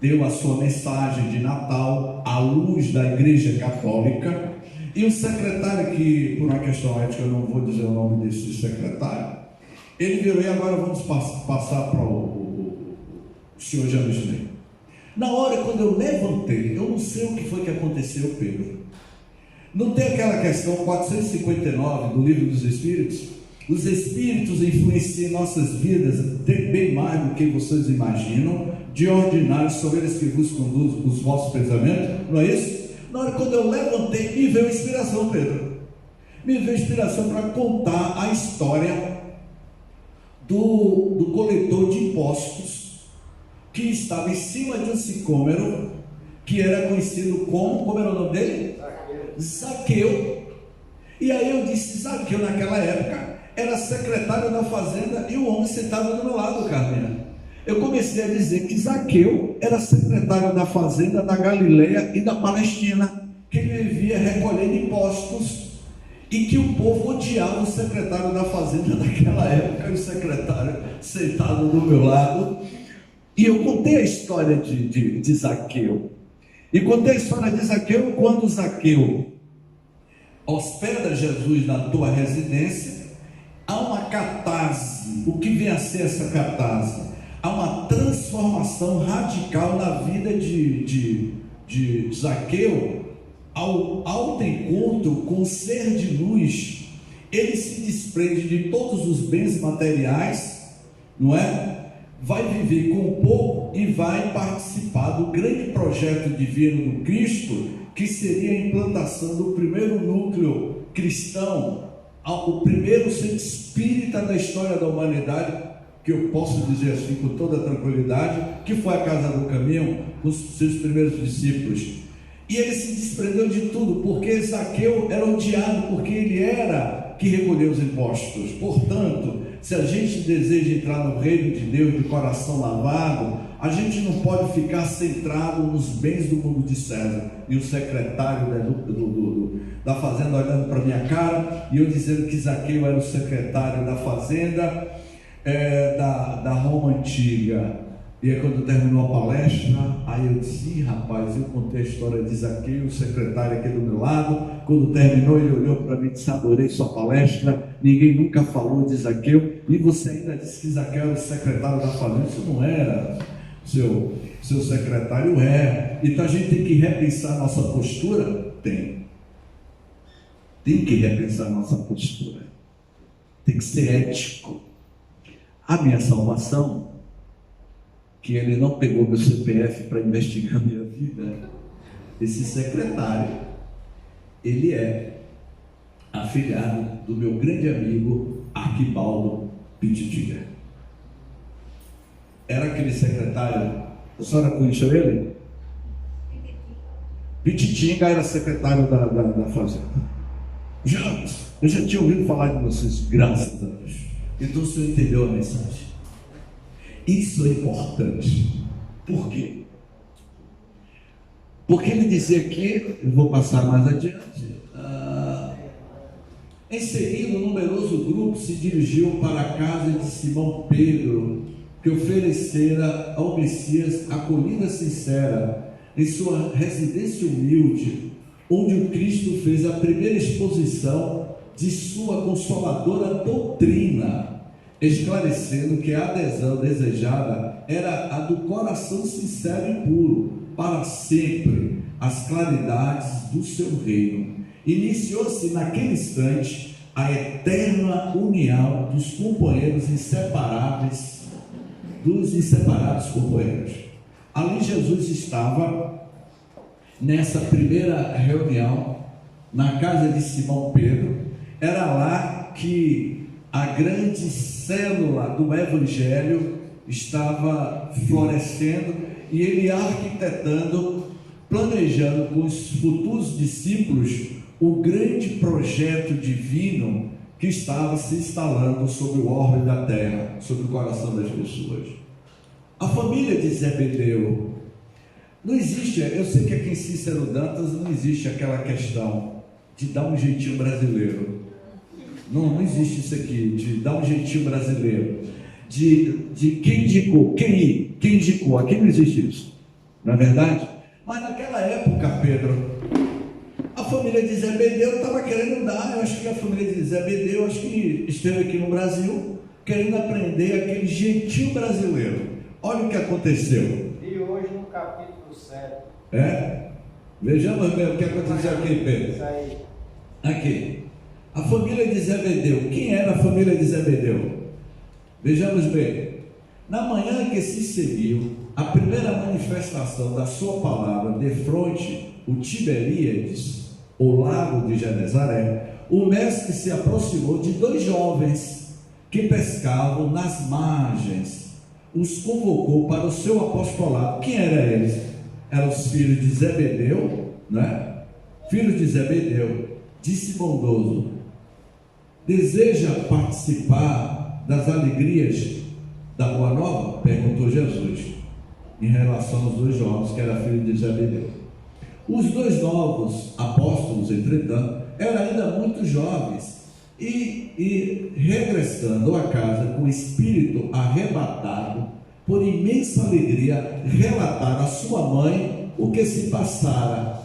deu a sua mensagem de Natal à luz da Igreja Católica, e o secretário, que por uma questão ética eu não vou dizer o nome desse secretário, ele virou, e agora vamos passar para o senhor James Ney. Na hora, quando eu levantei, eu não sei o que foi que aconteceu, Pedro. Não tem aquela questão 459 do Livro dos Espíritos? Os Espíritos influenciam nossas vidas bem mais do que vocês imaginam. De ordinário, são eles que vos conduzem os vossos pensamentos, não é isso? Na hora, quando eu levantei, me veio inspiração, Pedro. Me veio inspiração para contar a história do coletor de impostos que estava em cima de um sicômoro, que era conhecido como era o nome dele? Zaqueu. E aí eu disse, Zaqueu naquela época era secretário da Fazenda e o homem sentado do meu lado, Carminha. Eu comecei a dizer que Zaqueu era secretário da Fazenda da Galileia e da Palestina, que ele vivia recolhendo impostos e que o povo odiava o secretário da Fazenda daquela época, e o secretário sentado do meu lado. E eu contei a história de Zaqueu. E contei a história de Zaqueu quando Zaqueu hospeda Jesus na tua residência. Há uma catarse. O que vem a ser essa catarse? Há uma transformação radical na vida de Zaqueu. Ao encontro com o ser de luz, ele se desprende de todos os bens materiais, não é? Vai viver com pouco e vai participar do grande projeto divino do Cristo, que seria a implantação do primeiro núcleo cristão, o primeiro centro espírita da história da humanidade, que eu posso dizer assim com toda tranquilidade, que foi a Casa do Caminho, com os seus primeiros discípulos. E ele se desprendeu de tudo, porque Zaqueu era odiado, porque ele era que recolheu os impostos. Portanto, se a gente deseja entrar no reino de Deus de coração lavado, a gente não pode ficar centrado nos bens do mundo de César. E o secretário da Fazenda olhando para minha cara, e eu dizendo que Zaqueu era o secretário da Fazenda da Roma Antiga. E aí, quando terminou a palestra, aí eu disse, rapaz, eu contei a história de Zaqueu, o secretário aqui do meu lado. Quando terminou, ele olhou para mim e disse, adorei sua palestra, ninguém nunca falou de Zaqueu, e você ainda disse que Zaqueu era o secretário da Fazenda. Isso não era seu secretário, é. Então a gente tem que repensar nossa postura? Tem que repensar nossa postura, tem que ser ético. A minha salvação, que ele não pegou meu CPF para investigar a minha vida, esse secretário, ele é afilhado do meu grande amigo Arquibaldo Pititinga. Era aquele secretário, a senhora conheceu ele? Pititinga era secretário da Fazenda. Eu já tinha ouvido falar de vocês, graças a Deus. Então o senhor entendeu a mensagem. Isso é importante. Por quê? Porque ele dizia aqui, eu vou passar mais adiante, em seguida, um numeroso grupo se dirigiu para a casa de Simão Pedro, que oferecera ao Messias acolhida sincera em sua residência humilde, onde o Cristo fez a primeira exposição de sua consoladora doutrina, esclarecendo que a adesão desejada era a do coração sincero e puro, para sempre, às claridades do seu reino. Iniciou-se naquele instante a eterna união dos companheiros inseparáveis, dos inseparados companheiros. Ali Jesus estava nessa primeira reunião na casa de Simão Pedro. Era lá que a grande célula do Evangelho estava florescendo e ele arquitetando, planejando com os futuros discípulos o grande projeto divino que estava se instalando sobre o orbe da terra, sobre o coração das pessoas. A família de Zebedeu, não existe, eu sei que aqui em Cícero Dantas não existe aquela questão de dar um jeitinho brasileiro. Não existe isso aqui, de dar um jeitinho brasileiro. De quem indicou, quem indicou, aqui não existe isso, não é verdade? Mas naquela época, Pedro, a família de Zebedeu estava querendo dar, eu acho que a família de Zebedeu, acho que esteve aqui no Brasil, querendo aprender aquele jeitinho brasileiro. Olha o que aconteceu. E hoje no capítulo 7. Vejamos bem o que aconteceu aqui, Pedro. Isso aí. Aqui. A família de Zebedeu. Quem era a família de Zebedeu? Vejamos bem. Na manhã que se seguiu a primeira manifestação da sua palavra defronte o Tiberíades, o lago de Genezaré, o mestre se aproximou de dois jovens que pescavam nas margens. Os convocou para o seu apostolado. Quem eram eles? Eram os filhos de Zebedeu, né? Filhos de Zebedeu. Disse bondoso: deseja participar das alegrias da Boa Nova? Perguntou Jesus, em relação aos dois jovens que eram filhos de Zebedeu. Os dois novos apóstolos, entretanto, eram ainda muito jovens e regressando à casa com o espírito arrebatado, por imensa alegria, relataram à sua mãe o que se passara.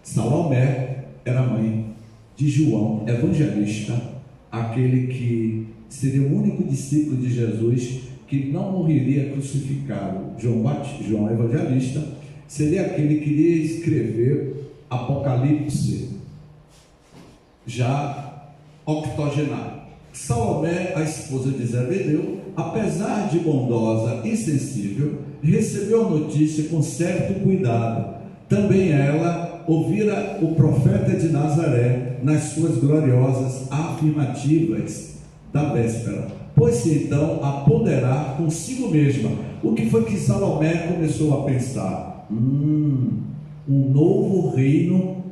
Salomé era mãe de João Evangelista, aquele que seria o único discípulo de Jesus que não morreria crucificado. João Evangelista seria aquele que iria escrever Apocalipse, já octogenário. Salomé, a esposa de Zebedeu, apesar de bondosa e sensível, recebeu a notícia com certo cuidado. Também ela ouvira o profeta de Nazaré nas suas gloriosas afirmativas da véspera. Pôs-se então a ponderar consigo mesma. O que foi que Salomé começou a pensar? Um novo reino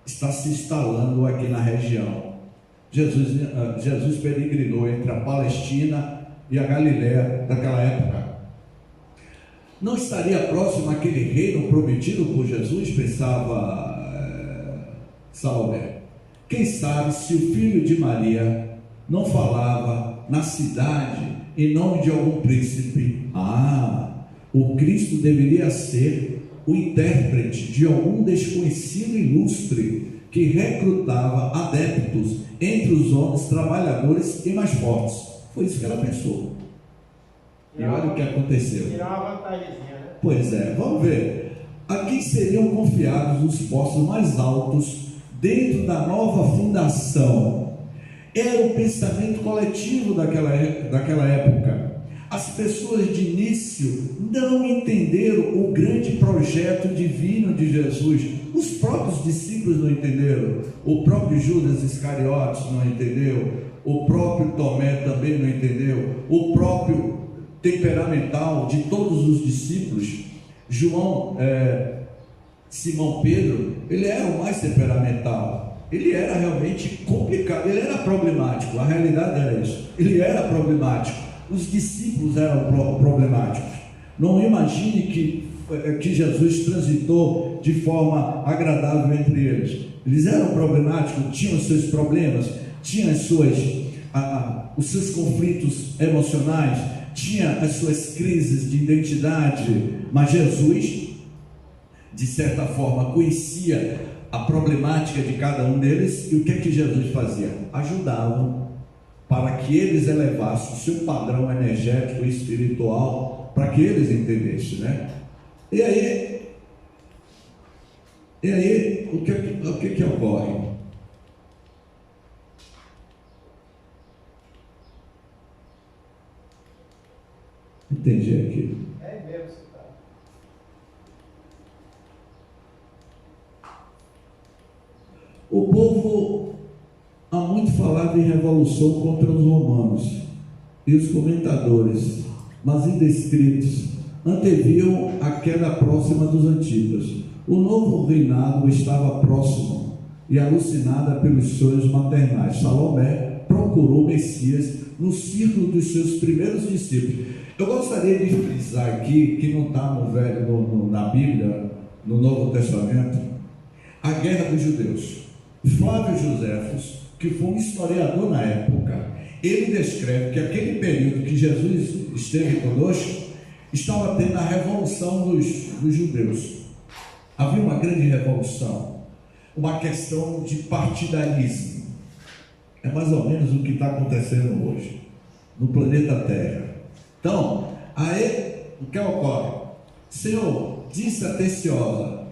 está se instalando aqui na região. Jesus peregrinou entre a Palestina e a Galiléia daquela época. Não estaria próximo àquele reino prometido por Jesus? Pensava Salomé. Quem sabe se o filho de Maria não falava na cidade em nome de algum príncipe? O Cristo deveria ser o intérprete de algum desconhecido ilustre que recrutava adeptos entre os homens trabalhadores e mais fortes. Foi isso que ela pensou. E olha o que aconteceu. Tirar uma vantagemzinha, né? Pois é, vamos ver. A quem seriam confiados os postos mais altos dentro da nova fundação? Era o pensamento coletivo daquela época. As pessoas de início não entenderam o grande projeto divino de Jesus. Os próprios discípulos não entenderam. O próprio Judas Iscariotes não entendeu. O próprio Tomé também não entendeu. O próprio temperamental de todos os discípulos, Simão Pedro, ele era o mais temperamental. Ele era realmente complicado, ele era problemático. A realidade era isso. Ele era problemático. Os discípulos eram problemáticos. Não imagine que Jesus transitou de forma agradável entre eles. Eles eram problemáticos, tinham os seus problemas, tinham os seus conflitos emocionais, tinha as suas crises de identidade, mas Jesus, de certa forma, conhecia a problemática de cada um deles, e o que é que Jesus fazia? Ajudava para que eles elevassem o seu padrão energético e espiritual, para que eles entendessem, né? E aí o que ocorre? Entendi aqui. É mesmo, você tá. O povo há muito falado em revolução contra os romanos, e os comentadores, mas indescritos, anteviam a queda próxima dos antigos. O novo reinado estava próximo e alucinada pelos sonhos maternais. Salomé procurou o Messias no círculo dos seus primeiros discípulos. Eu gostaria de frisar aqui, que não está na Bíblia, no Novo Testamento, a guerra dos judeus. Flávio Joséfos, que foi um historiador na época, ele descreve que aquele período que Jesus esteve conosco, estava tendo a revolução dos judeus. Havia uma grande revolução, uma questão de partidarismo. É mais ou menos o que está acontecendo hoje no planeta Terra. Então, aí o que ocorre? Senhor, disse atenciosa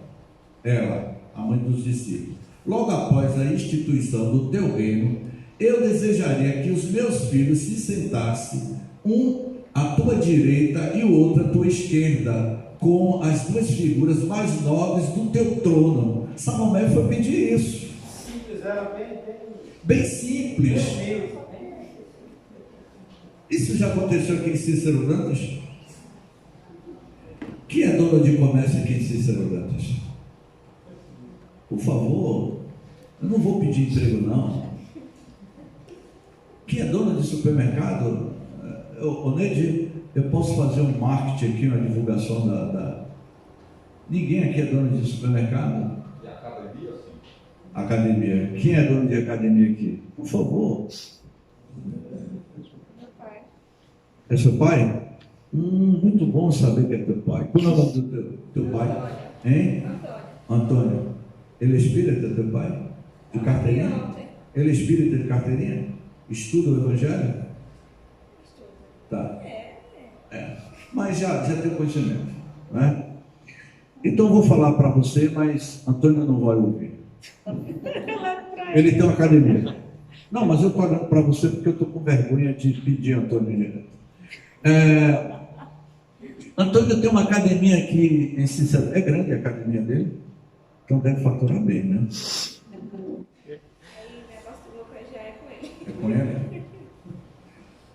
ela, a mãe dos discípulos, logo após a instituição do teu reino, eu desejaria que os meus filhos se sentassem, um à tua direita e o outro à tua esquerda, como as duas figuras mais nobres do teu trono. Salomé foi pedir isso. Simples, era Bem simples. bem. Isso já aconteceu aqui em Cícero Dantas? Quem é dona de comércio aqui em Cícero Dantas? Por favor, eu não vou pedir emprego não. Quem é dona de supermercado? Ô Neide, eu posso fazer um marketing aqui, uma divulgação da... Ninguém aqui é dono de supermercado? De academia, sim. Academia. Quem é dono de academia aqui? Por favor. É seu pai? Muito bom saber que é teu pai. Qual é o nome do teu pai? Hein? Antônio. Ele é espírita, teu pai? De carteirinha? Ele é espírita de carteirinha? Estuda o Evangelho? Tá. Mas já tem conhecimento, né? Então eu vou falar para você, mas Antônio não vai ouvir. Ele tem uma academia. Não, mas eu estou olhando para você porque eu estou com vergonha de pedir Antônio direto. Antônio tem uma academia aqui em Cícero. É grande a academia dele? Então deve faturar bem, né? É com ele?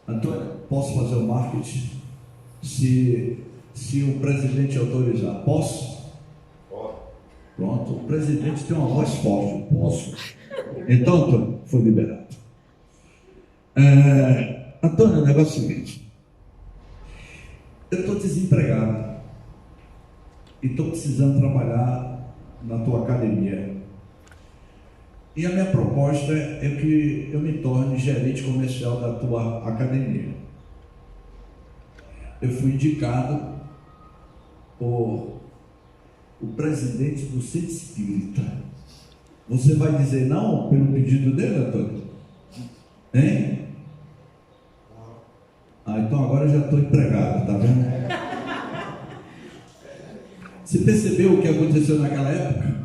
Antônio, posso fazer o marketing? Se o presidente autorizar, posso? Pode. Pronto, o presidente tem uma voz forte, posso. Então, Antônio, foi liberado. Antônio, o negócio é o seguinte. Eu estou desempregado e estou precisando trabalhar na tua academia. E a minha proposta é que eu me torne gerente comercial da tua academia. Eu fui indicado por o presidente do Centro Espírita. Você vai dizer não pelo pedido dele, Antônio? Hein? Então agora eu já estou empregado, tá vendo? Você percebeu o que aconteceu naquela época?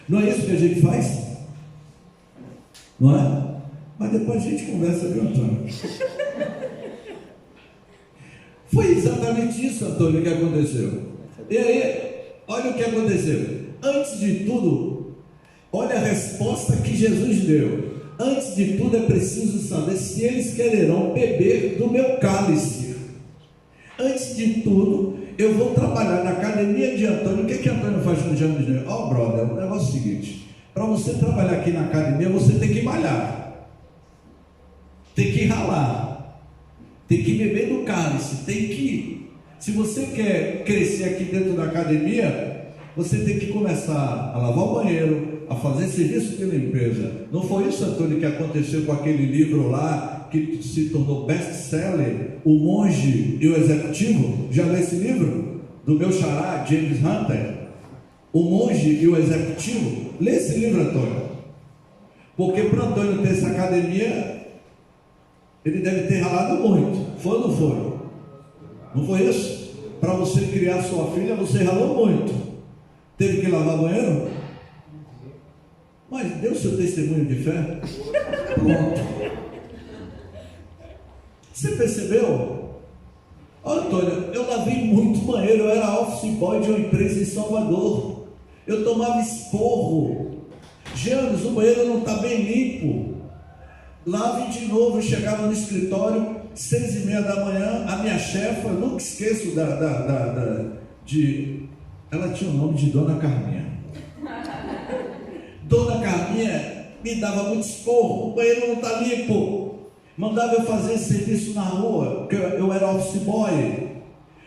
Não é isso que a gente faz? Não é? Mas depois a gente conversa, viu, Antônio? Foi exatamente isso, Antônio, que aconteceu. E aí, olha o que aconteceu. Antes de tudo, olha a resposta que Jesus deu. Antes de tudo é preciso saber se eles quererão beber do meu cálice. Antes de tudo, eu vou trabalhar na academia de Antônio. O que Antônio faz no Jânio de Janeiro? Brother, o negócio é o seguinte: para você trabalhar aqui na academia, você tem que malhar, tem que ralar, tem que beber do cálice, tem que... Se você quer crescer aqui dentro da academia, você tem que começar a lavar o banheiro, a fazer serviço de limpeza. Não foi isso, Antônio, que aconteceu com aquele livro lá, que se tornou best-seller, O Monge e o Executivo. Já leu esse livro? Do meu xará, James Hunter. O Monge e o Executivo. Lê esse livro, Antônio. Porque para Antônio ter essa academia, ele deve ter ralado muito. Foi ou não foi? Não foi isso? Para você criar sua filha, você ralou muito. Teve que lavar banheiro? Mas deu seu testemunho de fé? Pronto. Você percebeu? Olha, Antônio, eu lavei muito banheiro. Eu era office boy de uma empresa em Salvador. Eu tomava esporro. James, o banheiro não está bem limpo. Lave de novo. Eu chegava no escritório, 6h30 da manhã. A minha chefa, eu nunca esqueço ela tinha o nome de Dona Carminha. Dona Carminha me dava muito esporro. O banheiro não está limpo. Mandava eu fazer serviço na rua, porque eu era office boy.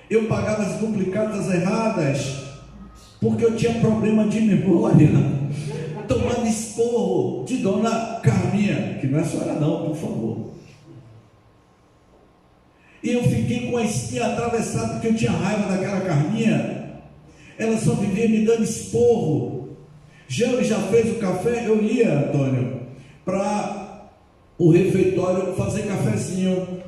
Eu pagava as duplicatas erradas, porque eu tinha problema de memória. Tomando esporro de Dona Carminha, que não é a senhora não, por favor. E eu fiquei com a espinha atravessada, porque eu tinha raiva daquela Carminha. Ela só vivia me dando esporro. Já fez o café? Eu ia, Antônio, para o refeitório fazer cafezinho.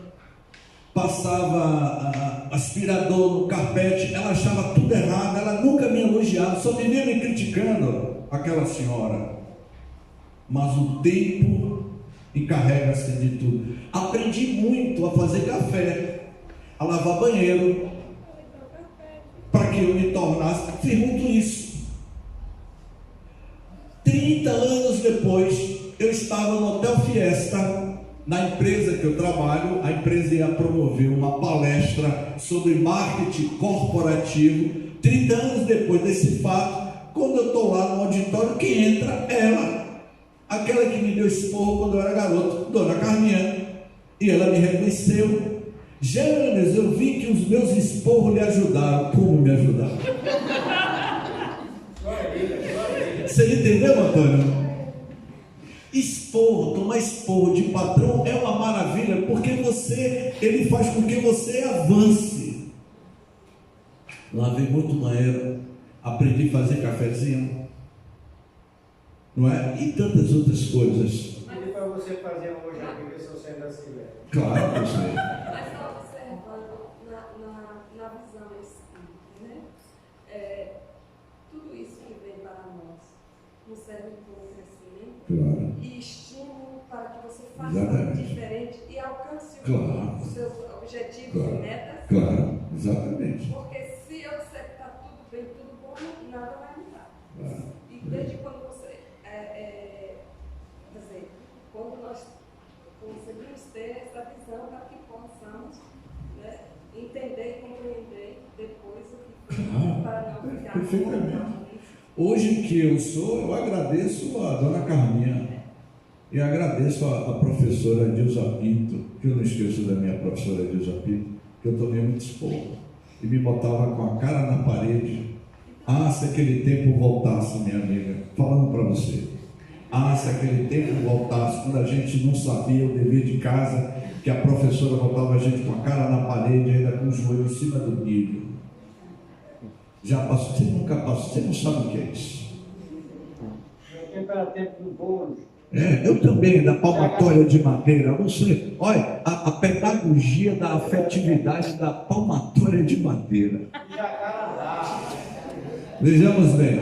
Passava aspirador no carpete. Ela achava tudo errado. Ela nunca me elogiava, só vivia me criticando, aquela senhora. Mas o tempo encarrega-se de tudo. Aprendi muito a fazer café, a lavar banheiro, para que eu me tornasse. Fiz muito isso. 30 anos depois, eu estava no Hotel Fiesta, na empresa que eu trabalho. A empresa ia promover uma palestra sobre marketing corporativo. 30 anos depois desse fato, quando eu estou lá no auditório, quem entra é ela, aquela que me deu esporro quando eu era garoto, Dona Carminha. E ela me reconheceu. James, eu vi que os meus esporros lhe ajudaram. Como me ajudaram? Você entendeu, Antônio? Esporro, tomar esporro de patrão é uma maravilha, porque ele faz com que você avance. Lavei muito banheiro, aprendi a fazer cafezinho, não é? E tantas outras coisas. E para você fazer hoje aqui, ver se você ainda se lembra. Claro que eu sei. Mas só observando na visão espírita, né? Tudo isso que vem para nós nos serve como crescimento, Claro. e estímulo para que você faça Exatamente. diferente e alcance Claro. os seus objetivos Claro. e metas. Claro, exatamente. Porque se eu disser que está tudo bem, tudo bom, nada vai mudar. Claro. E desde quando você, quer dizer, quando nós conseguimos ter essa visão para que possamos, né, entender e compreender depois o que foi, Claro. para não ficar Perfeitamente. Hoje que eu sou, eu agradeço a Dona Carminha e agradeço a professora Dilza Pinto, que eu não esqueço da minha professora Dilza Pinto, que eu tomei muito esporro e me botava com a cara na parede. Ah, se aquele tempo voltasse, minha amiga, falando para você. Ah, se aquele tempo voltasse, quando a gente não sabia o dever de casa, que a professora botava a gente com a cara na parede, ainda com o joelho em cima do milho. Já passou? Você nunca passou? Você não sabe o que é isso. No tempo era tempo do bônus. Eu também, da palmatória de madeira. Você, olha, a pedagogia da afetividade da palmatória de madeira. E Jacarandá. Vejamos bem.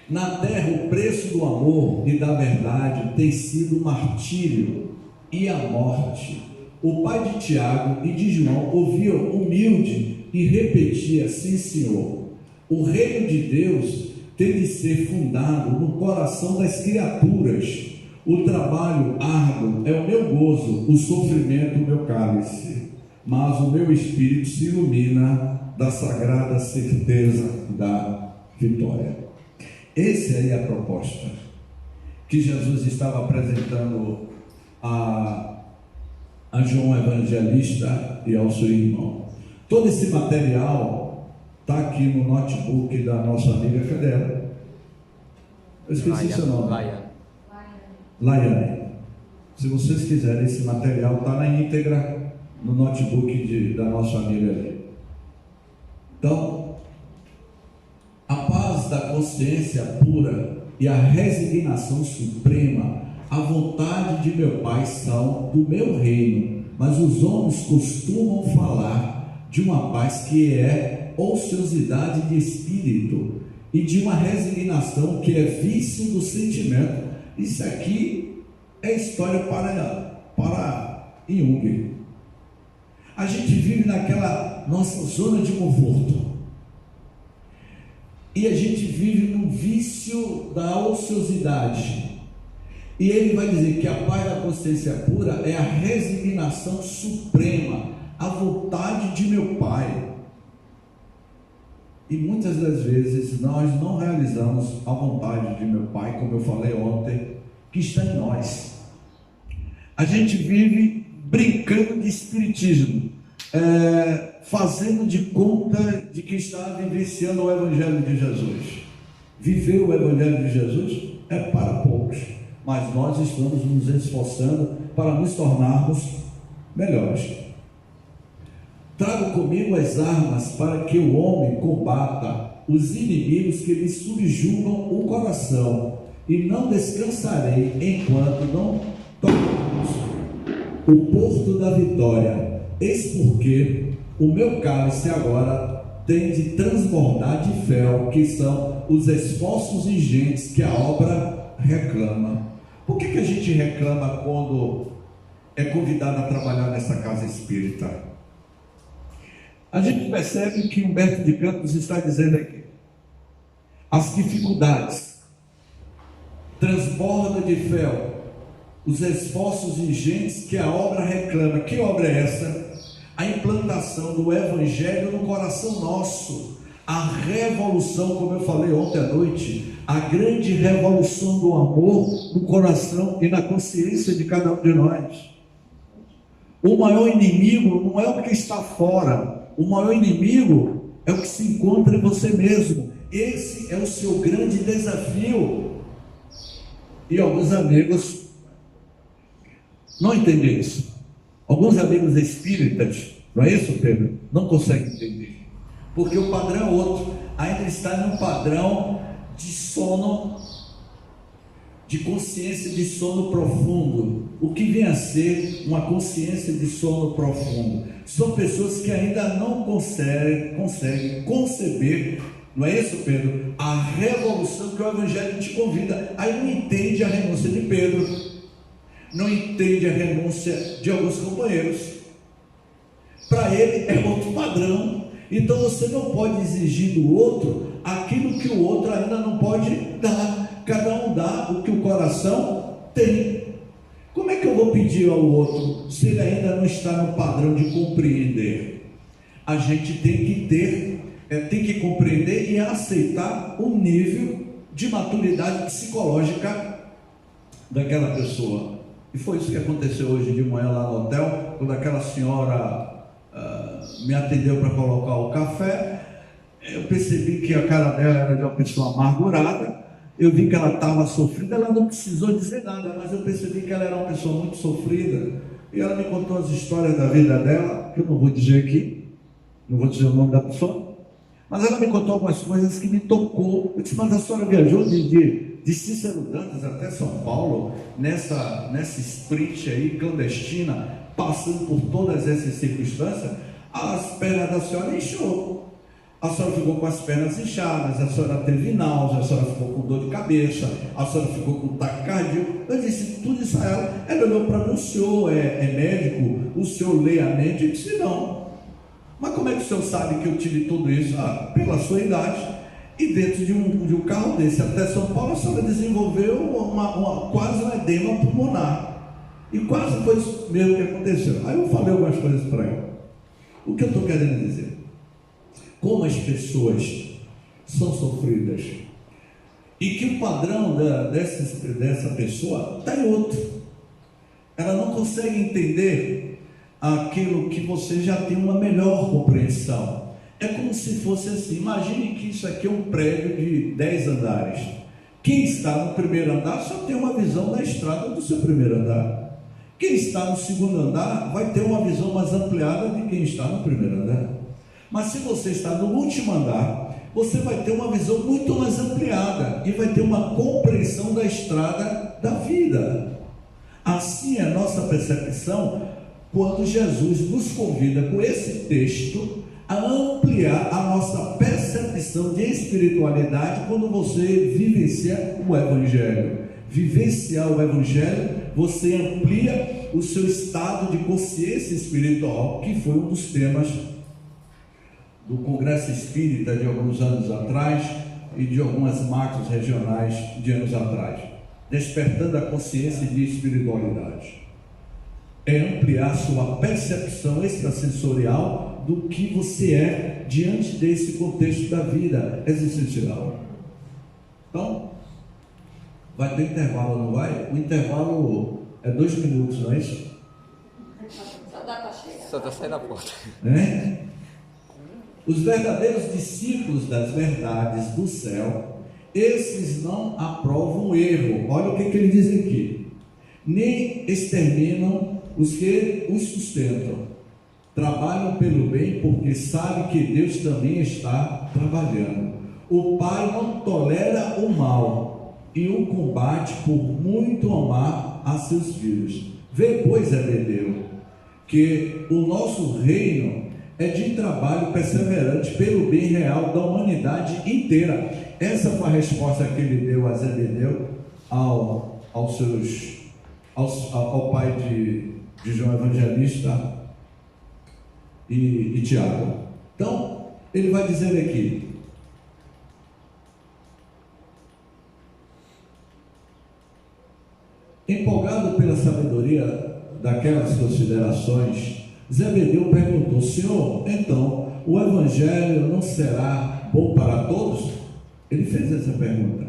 Na terra, o preço do amor e da verdade tem sido o martírio e a morte. O pai de Tiago e de João ouvia humilde e repetia: sim, Senhor. O reino de Deus tem de ser fundado no coração das criaturas. O trabalho árduo é o meu gozo, o sofrimento o meu cálice, mas o meu espírito se ilumina da sagrada certeza da vitória. Essa aí é a proposta que Jesus estava apresentando a João Evangelista e ao seu irmão. Todo esse material está aqui no notebook da nossa amiga, cadê ela? Eu esqueci seu nome. Laiane. Se vocês quiserem, esse material está na íntegra no notebook da nossa família ali. Então, a paz da consciência pura e a resignação suprema, a vontade de meu Pai são do meu reino, mas os homens costumam falar de uma paz que é ociosidade de espírito e de uma resignação que é vício do sentimento. Isso aqui é história para Jung. A gente vive naquela nossa zona de conforto e a gente vive num vício da ociosidade. E ele vai dizer que a paz da consciência pura é a resignação suprema, a vontade de meu Pai. E muitas das vezes nós não realizamos a vontade de meu Pai, como eu falei ontem, que está em nós. A gente vive brincando de espiritismo, fazendo de conta de que está vivenciando o Evangelho de Jesus. Viver o Evangelho de Jesus é para poucos, mas nós estamos nos esforçando para nos tornarmos melhores. Trago comigo as armas para que o homem combata os inimigos que lhe subjugam o coração, e não descansarei enquanto não tocarmos o porto da vitória. Eis porque o meu cálice agora tem de transbordar de fel, que são os esforços ingentes que a obra reclama. Por que a gente reclama quando é convidado a trabalhar nessa casa espírita? A gente percebe que Humberto de Campos está dizendo aqui: as dificuldades, transborda de fel, os esforços ingentes que a obra reclama. Que obra é essa? A implantação do Evangelho no coração nosso, a revolução, como eu falei ontem à noite, a grande revolução do amor no coração e na consciência de cada um de nós. O maior inimigo não é o que está fora, o maior inimigo é o que se encontra em você mesmo. Esse é o seu grande desafio. E alguns amigos não entendem isso. Alguns amigos espíritas, não é isso, Pedro? Não conseguem entender. Porque o padrão é outro. Ainda está num padrão de sono, de consciência de sono profundo. O que vem a ser uma consciência de sono profundo? São pessoas que ainda não conseguem conceber, não é isso, Pedro? A revolução que o Evangelho te convida. Aí não entende a renúncia de Pedro, não entende a renúncia de alguns companheiros. Para ele é outro padrão. Então você não pode exigir do outro aquilo que o outro ainda não pode dar. Cada um dá o que o coração tem. Como é que eu vou pedir ao outro se ele ainda não está no padrão de compreender? A gente tem que tem que compreender e aceitar o nível de maturidade psicológica daquela pessoa. E foi isso que aconteceu hoje de manhã lá no hotel, quando aquela senhora me atendeu para colocar o café. Eu percebi que a cara dela era de uma pessoa amargurada. Eu vi que ela estava sofrida. Ela não precisou dizer nada, mas eu percebi que ela era uma pessoa muito sofrida. E ela me contou as histórias da vida dela, que eu não vou dizer aqui, não vou dizer o nome da pessoa, mas ela me contou algumas coisas que me tocou. Eu disse: mas a senhora viajou de Cícero Dantas até São Paulo, nessa sprint aí clandestina, passando por todas essas circunstâncias. As pernas da senhora inchou. A senhora ficou com as pernas inchadas, a senhora teve náusea, a senhora ficou com dor de cabeça, a senhora ficou com taquicardia. Eu disse tudo isso a ela. Ela olhou para mim: o senhor é médico? O senhor lê a mente? Eu disse: não. Mas como é que o senhor sabe que eu tive tudo isso? Pela sua idade. E dentro de um carro desse até São Paulo, a senhora desenvolveu quase um edema pulmonar. E quase foi isso mesmo que aconteceu. Aí eu falei algumas coisas para ela. O que eu estou querendo dizer? Como as pessoas são sofridas, e que o padrão dessa pessoa está em outro. Ela não consegue entender aquilo que você já tem uma melhor compreensão. É como se fosse assim: imagine que isso aqui é um prédio de 10 andares. Quem está no primeiro andar só tem uma visão da estrada do seu primeiro andar. Quem está no segundo andar vai ter uma visão mais ampliada de quem está no primeiro andar. Mas se você está no último andar, você vai ter uma visão muito mais ampliada e vai ter uma compreensão da estrada da vida. Assim é a nossa percepção quando Jesus nos convida com esse texto a ampliar a nossa percepção de espiritualidade quando você vivencia o Evangelho. Vivenciar o Evangelho, você amplia o seu estado de consciência espiritual, que foi um dos temas do Congresso Espírita de alguns anos atrás e de algumas marcas regionais de anos atrás. Despertando a consciência de espiritualidade. É ampliar sua percepção extrasensorial do que você é diante desse contexto da vida existencial. Então, vai ter intervalo, não vai? O intervalo é 2 minutos, não é isso? Só dá para chegar. Só está saindo da porta. Né? Os verdadeiros discípulos das verdades do céu, esses não aprovam o erro. Olha o que ele diz aqui: nem exterminam os que os sustentam, trabalham pelo bem porque sabem que Deus também está trabalhando. O Pai não tolera o mal e o combate por muito amar a seus filhos. Vê, pois, Zebedeu, que o nosso reino é de trabalho perseverante pelo bem real da humanidade inteira. Essa foi a resposta que ele deu a Zebedeu ao pai de João Evangelista e Tiago. Então, ele vai dizer aqui: empolgado pela sabedoria daquelas considerações, Zebedeu perguntou: Senhor, então o Evangelho não será bom para todos? Ele fez essa pergunta.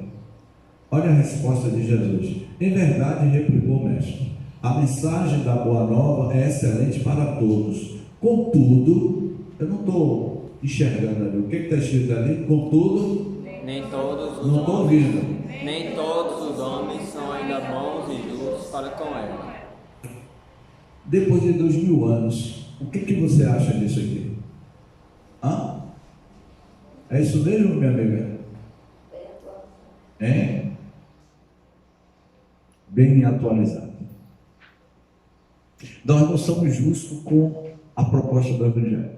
Olha a resposta de Jesus: em verdade, replicou o mestre, a mensagem da Boa Nova é excelente para todos. Contudo, eu não estou enxergando ali. O que está escrito ali? Contudo, Nem todos os não estou ouvindo. Nem todos os homens são ainda bons e justos para com ela. Depois de 2000 anos, o que você acha disso aqui? Hã? É isso mesmo, minha amiga? É? Bem atualizado. Nós não somos justos com a proposta do Evangelho.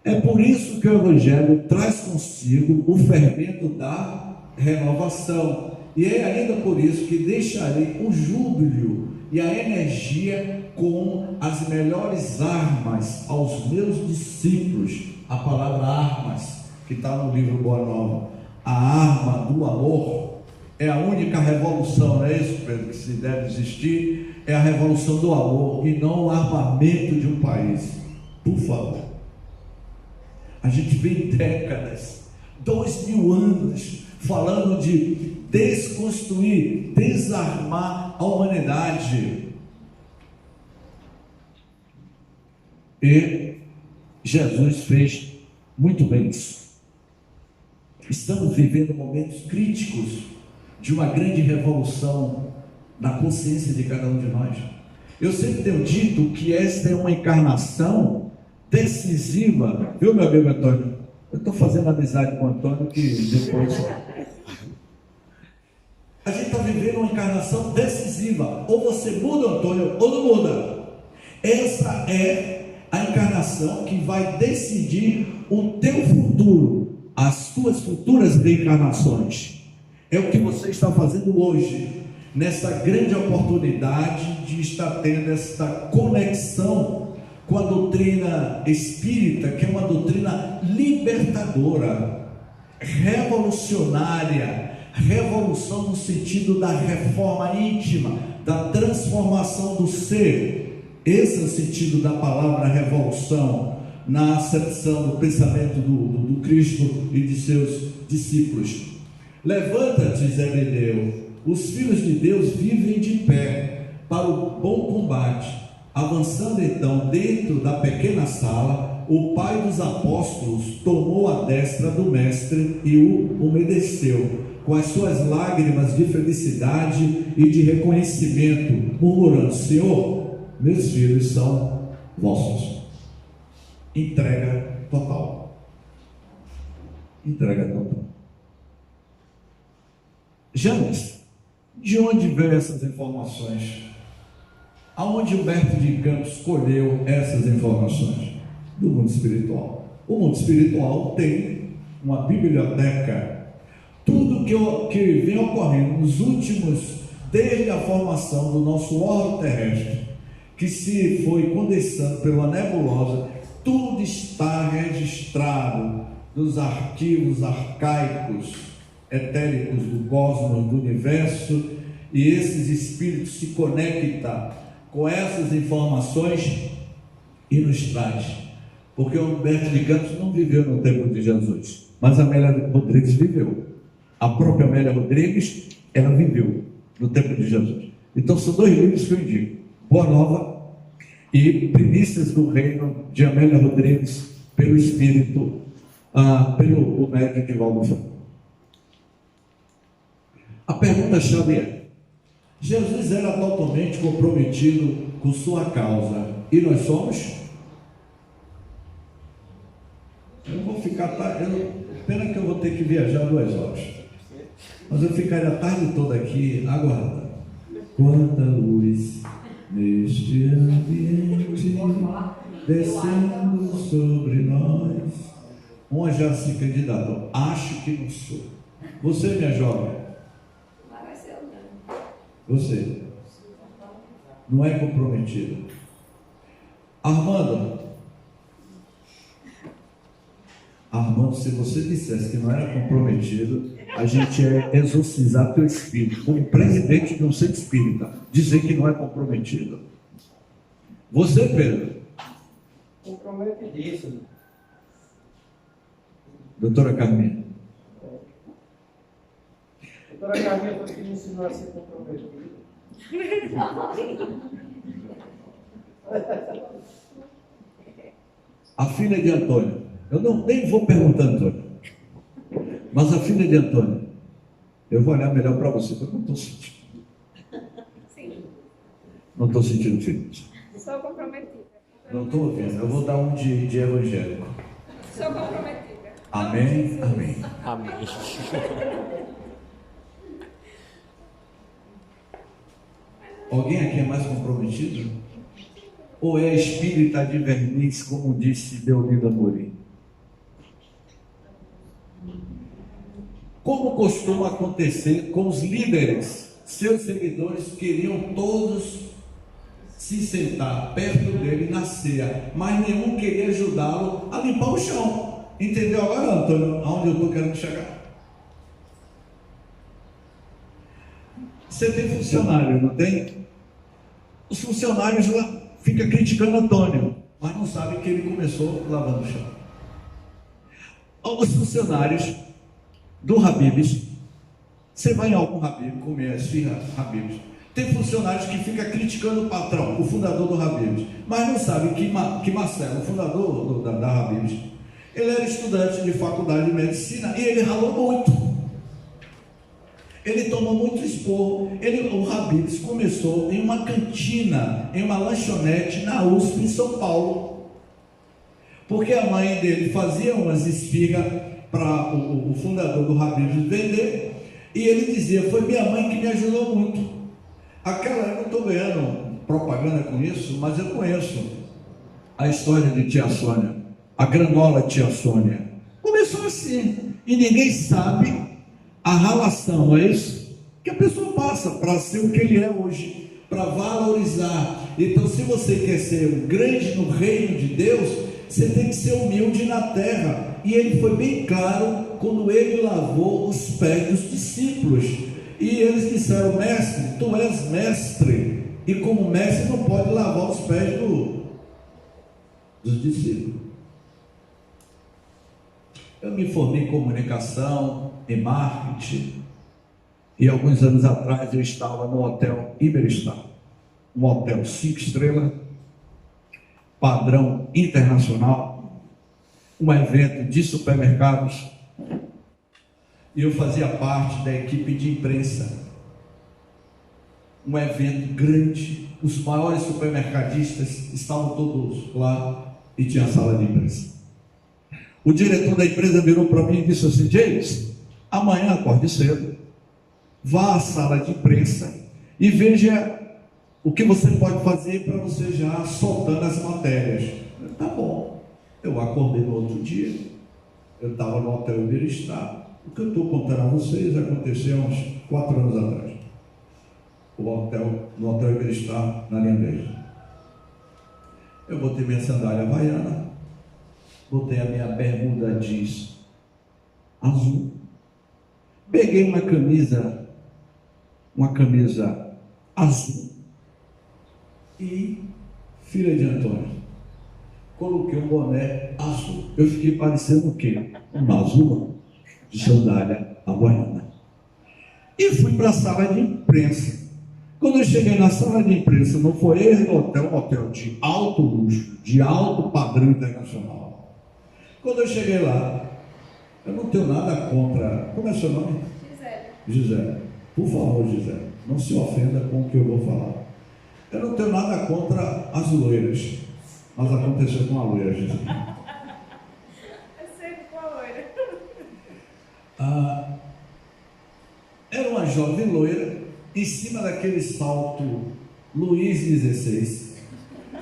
É por isso que o Evangelho traz consigo o fermento da renovação. E é ainda por isso que deixarei o júbilo e a energia com as melhores armas aos meus discípulos. A palavra armas, que está no livro Boa Nova. A arma do amor é a única revolução, não é isso, Pedro, que se deve existir? É a revolução do amor e não o armamento de um país. Por favor. A gente vem décadas, 2000 anos, falando de desconstruir, desarmar a humanidade. E Jesus fez muito bem isso. Estamos vivendo momentos críticos de uma grande revolução na consciência de cada um de nós. Eu sempre tenho dito que esta é uma encarnação decisiva, viu, meu amigo Antônio? Eu estou fazendo amizade com o Antônio, que depois... A gente está vivendo uma encarnação decisiva. Ou você muda, Antônio, ou não muda. Essa é a encarnação que vai decidir o teu futuro, as tuas futuras reencarnações. É o que você está fazendo hoje, nessa grande oportunidade de estar tendo essa conexão com a doutrina espírita, que é uma doutrina libertadora, revolucionária, revolução no sentido da reforma íntima, da transformação do ser. Esse é o sentido da palavra revolução, na acepção do pensamento do Cristo e de seus discípulos. Levanta-te, Zebedeu, os filhos de Deus vivem de pé para o bom combate. Avançando então dentro da pequena sala, o pai dos apóstolos tomou a destra do mestre e o umedeceu com as suas lágrimas de felicidade e de reconhecimento, murmurando: Senhor, meus filhos são vossos. Entrega total. Entrega total. James, de onde veio essas informações? Aonde Humberto de Campos colheu essas informações? Do mundo espiritual. O mundo espiritual tem uma biblioteca. Tudo que vem ocorrendo nos últimos, desde a formação do nosso orbe terrestre, que se foi condensando pela nebulosa, tudo está registrado nos arquivos arcaicos, etéricos do cosmos, do universo, e esses espíritos se conectam com essas informações e nos traz. Porque o Humberto de Campos não viveu no tempo de Jesus, mas a Amélia Rodrigues viveu. A própria Amélia Rodrigues, ela viveu no tempo de Jesus. Então são dois livros que eu indico: Boa Nova e Primícias do Reino, de Amélia Rodrigues, pelo Espírito, pelo médium de Valdo Franco. A pergunta-chave é: Jesus era totalmente comprometido com sua causa e nós somos? Eu vou ficar, pena que eu vou ter que viajar 2 horas, mas eu ficaria a tarde toda aqui aguardando. Quanta luz neste ambiente descendo sobre nós. Uma já se candidatou: acho que não sou. Você, minha jovem? Vai ser o não. Você não é comprometido. Armando, se você dissesse que não era comprometido, a gente ia exorcizar teu espírito, como presidente de um centro espírita, dizer que não é comprometido. Você, Pedro? Comprometidíssimo. Doutora Carminha? Doutora Carminha foi que me ensinou a ser comprometido. A filha de Antônio. Eu nem vou perguntar, Antônio. Mas a filha de Antônio, eu vou olhar melhor para você, porque eu não estou sentindo. Sim. Não estou sentindo feliz. Sou comprometida. Não estou ouvindo. Eu vou dar um de evangélico. Sou comprometida. Amém, amém. Amém. Alguém aqui é mais comprometido? Ou é espírita de verniz, como disse Deolinda Amorim? Como costuma acontecer com os líderes, seus seguidores queriam todos se sentar perto dele na ceia, mas nenhum queria ajudá-lo a limpar o chão. Entendeu agora, Antônio, aonde eu estou querendo chegar? Você tem funcionário, não tem? Os funcionários lá ficam criticando Antônio, mas não sabem que ele começou lavando o chão. Os funcionários do Habib's, você vai em algum Habib comer as esfirra Habib's, tem funcionários que ficam criticando o patrão, o fundador do Habib's, mas não sabem que Marcelo, o fundador da Habib's, ele era estudante de faculdade de medicina e ele ralou muito. Ele tomou muito esporro. O Habib's começou em uma cantina, em uma lanchonete na USP em São Paulo, porque a mãe dele fazia umas esfirras para o fundador do Habib's vender, e ele dizia: foi minha mãe que me ajudou muito. Eu não estou ganhando propaganda com isso, mas eu conheço a história de tia Sônia, a granola tia Sônia. Começou assim, e ninguém sabe a relação, é isso que a pessoa passa para ser o que ele é hoje, para valorizar. Então, se você quer ser grande no reino de Deus, você tem que ser humilde na terra. E ele foi bem claro quando ele lavou os pés dos discípulos, e eles disseram: mestre, tu és mestre, e como mestre não pode lavar os pés dos discípulos. Eu me formei em comunicação, em marketing, e alguns anos atrás eu estava no hotel Iberstar, um hotel 5 estrelas, padrão internacional, um evento de supermercados e eu fazia parte da equipe de imprensa. Um evento grande, os maiores supermercadistas estavam todos lá e tinha a sala de imprensa. O diretor da empresa virou para mim e disse assim: James, amanhã acorde cedo, vá à sala de imprensa e veja o que você pode fazer para você já soltando as matérias. Tá bom. Eu acordei no outro dia, eu estava no Hotel Iberostar. O que eu estou contando a vocês aconteceu uns 4 anos atrás. No Hotel Iberostar, na linha verde. Eu botei minha sandália havaiana, botei a minha bermuda jeans azul, peguei uma camisa azul e, filha de Antônio, coloquei um boné azul. Eu fiquei parecendo o quê? Um azul de sandália havaiana. E fui para a sala de imprensa. Quando eu cheguei na sala de imprensa, não foi esse hotel, um hotel de alto luxo, de alto padrão internacional. Quando eu cheguei lá, eu não tenho nada contra... Como é seu nome? Gisele. Por favor, Gisele, não se ofenda com o que eu vou falar. Eu não tenho nada contra as loiras, mas aconteceu com a loira, Gisele. Eu sei com a loira. Era uma jovem loira, em cima daquele salto Luiz XVI,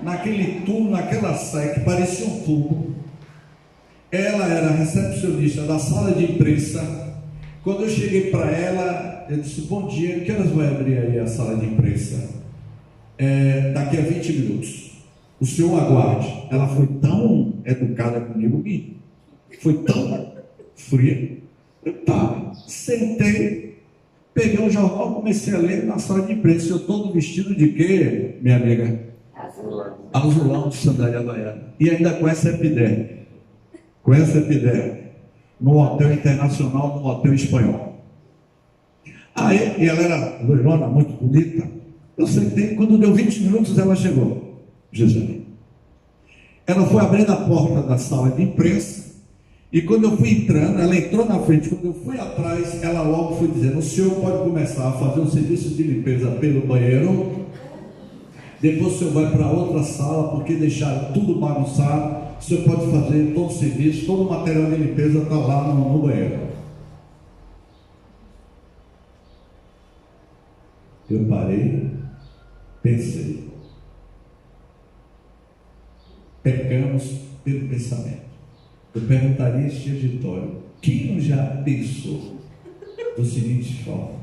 naquele tubo, naquela saia que parecia um tubo. Ela era recepcionista da sala de imprensa. Quando eu cheguei para ela, eu disse: bom dia, que horas vai abrir aí a sala de imprensa? Daqui a 20 minutos. O senhor aguarde. Ela foi tão educada comigo e foi tão fria. Tá, sentei, peguei um jornal, comecei a ler na sala de imprensa. Eu todo vestido de quê, minha amiga? Azulão de sandália havaiana. E ainda com essa epiderme. No hotel internacional, no hotel espanhol. Aí, e ela era loirona, muito bonita. Eu sentei, quando deu 20 minutos ela chegou, Gisele. Ela foi abrindo a porta da sala de imprensa, e quando eu fui entrando, ela entrou na frente. Quando eu fui atrás, ela logo foi dizendo: o senhor pode começar a fazer um serviço de limpeza pelo banheiro, depois o senhor vai para outra sala, porque deixaram tudo bagunçado. O senhor pode fazer todo o serviço, todo o material de limpeza está lá no banheiro. Eu parei, pensei. Pecamos pelo pensamento. Eu perguntaria este auditório: quem não já pensou da seguinte forma?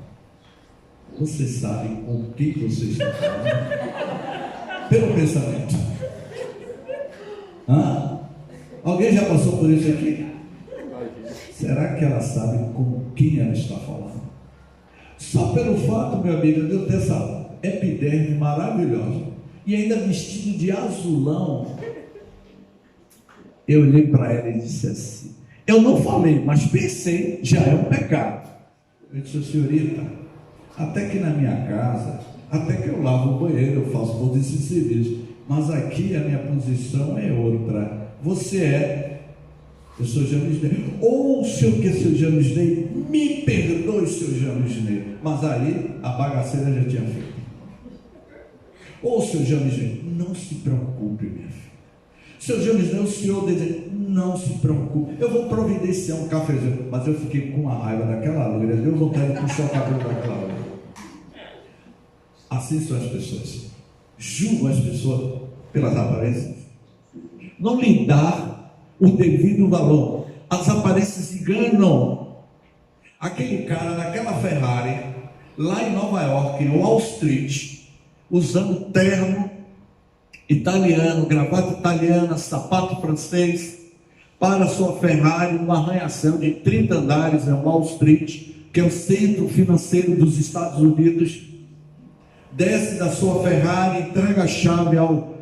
Você sabe com que você está falando? Pelo pensamento. Alguém já passou por isso aqui? Será que ela sabe com quem ela está falando? Só pelo fato, meu amigo, de eu ter essa epiderme maravilhosa e ainda vestido de azulão, eu olhei para ela e disse assim, eu não falei, mas pensei, já é um pecado. Eu disse: senhorita, até que na minha casa, até que eu lavo o banheiro, eu faço todo esse serviço, mas aqui a minha posição é outra. Eu sou James Ney. Ou o senhor que é seu James Ney, me perdoe, seu James Ney. Mas aí a bagaceira já tinha feito. Ou seu James Ney, não se preocupe, minha filha. Seu James Ney, o senhor diz: não se preocupe, eu vou providenciar um cafezinho. Mas eu fiquei com a raiva daquela loira, deu vontade de puxar o cabelo daquela loira. Assim são as pessoas. Julgam as pessoas pelas aparências. Não lhe dá o devido valor. As aparências enganam. Aquele cara naquela Ferrari, lá em Nova York, em Wall Street, usando terno italiano, gravata italiana, sapato francês, para sua Ferrari, uma arranha-céu de 30 andares em Wall Street, que é o centro financeiro dos Estados Unidos. Desce da sua Ferrari, entrega a chave ao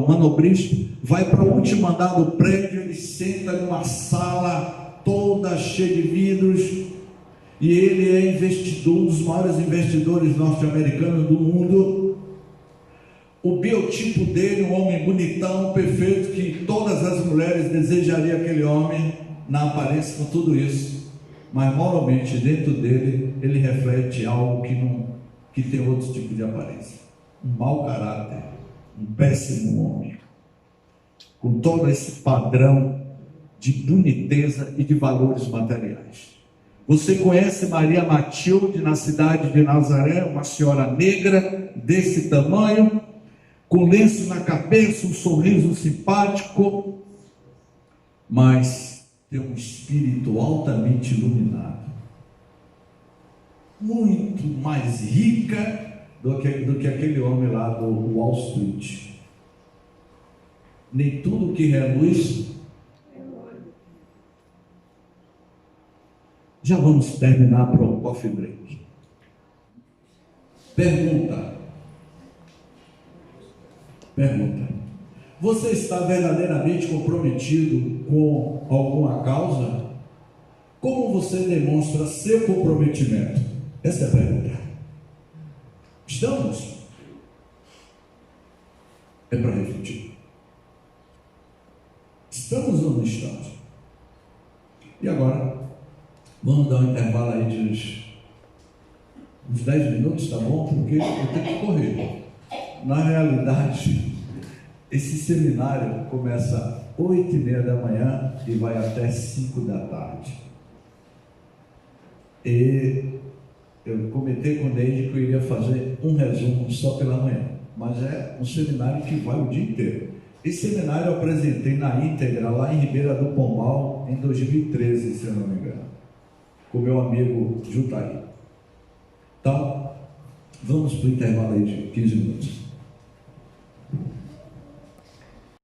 manobrista, vai para o último andar do prédio, ele senta numa sala toda cheia de vidros, e ele é investidor, um dos maiores investidores norte-americanos do mundo. o biotipo dele, um homem bonitão, perfeito, que todas as mulheres desejariam aquele homem na aparência com tudo isso, mas moralmente dentro dele, ele reflete algo que tem outro tipo de aparência, um mau caráter, um péssimo homem, com todo esse padrão de boniteza e de valores materiais. Você conhece Maria Matilde na cidade de Nazaré, uma senhora negra desse tamanho, com lenço na cabeça, um sorriso simpático, mas tem um espírito altamente iluminado, muito mais rica do que aquele homem lá do Wall Street. Nem tudo que reluz. Já vamos terminar para o coffee break. Pergunta. Você está verdadeiramente comprometido com alguma causa? Como você demonstra seu comprometimento? Essa é a pergunta. Estamos? É para refletir. Estamos ou não estamos? E agora, vamos dar um intervalo aí de uns 10 minutos, tá bom? Porque eu tenho que correr. Na realidade, esse seminário começa às 8h30 da manhã e vai até 5 da tarde. E eu comentei com o Neide que eu iria fazer um resumo só pela manhã, mas é um seminário que vai o dia inteiro. Esse seminário eu apresentei na íntegra lá em Ribeira do Pombal em 2013, se eu não me engano, com meu amigo Jutaí. Então, vamos para o intervalo aí de 15 minutos.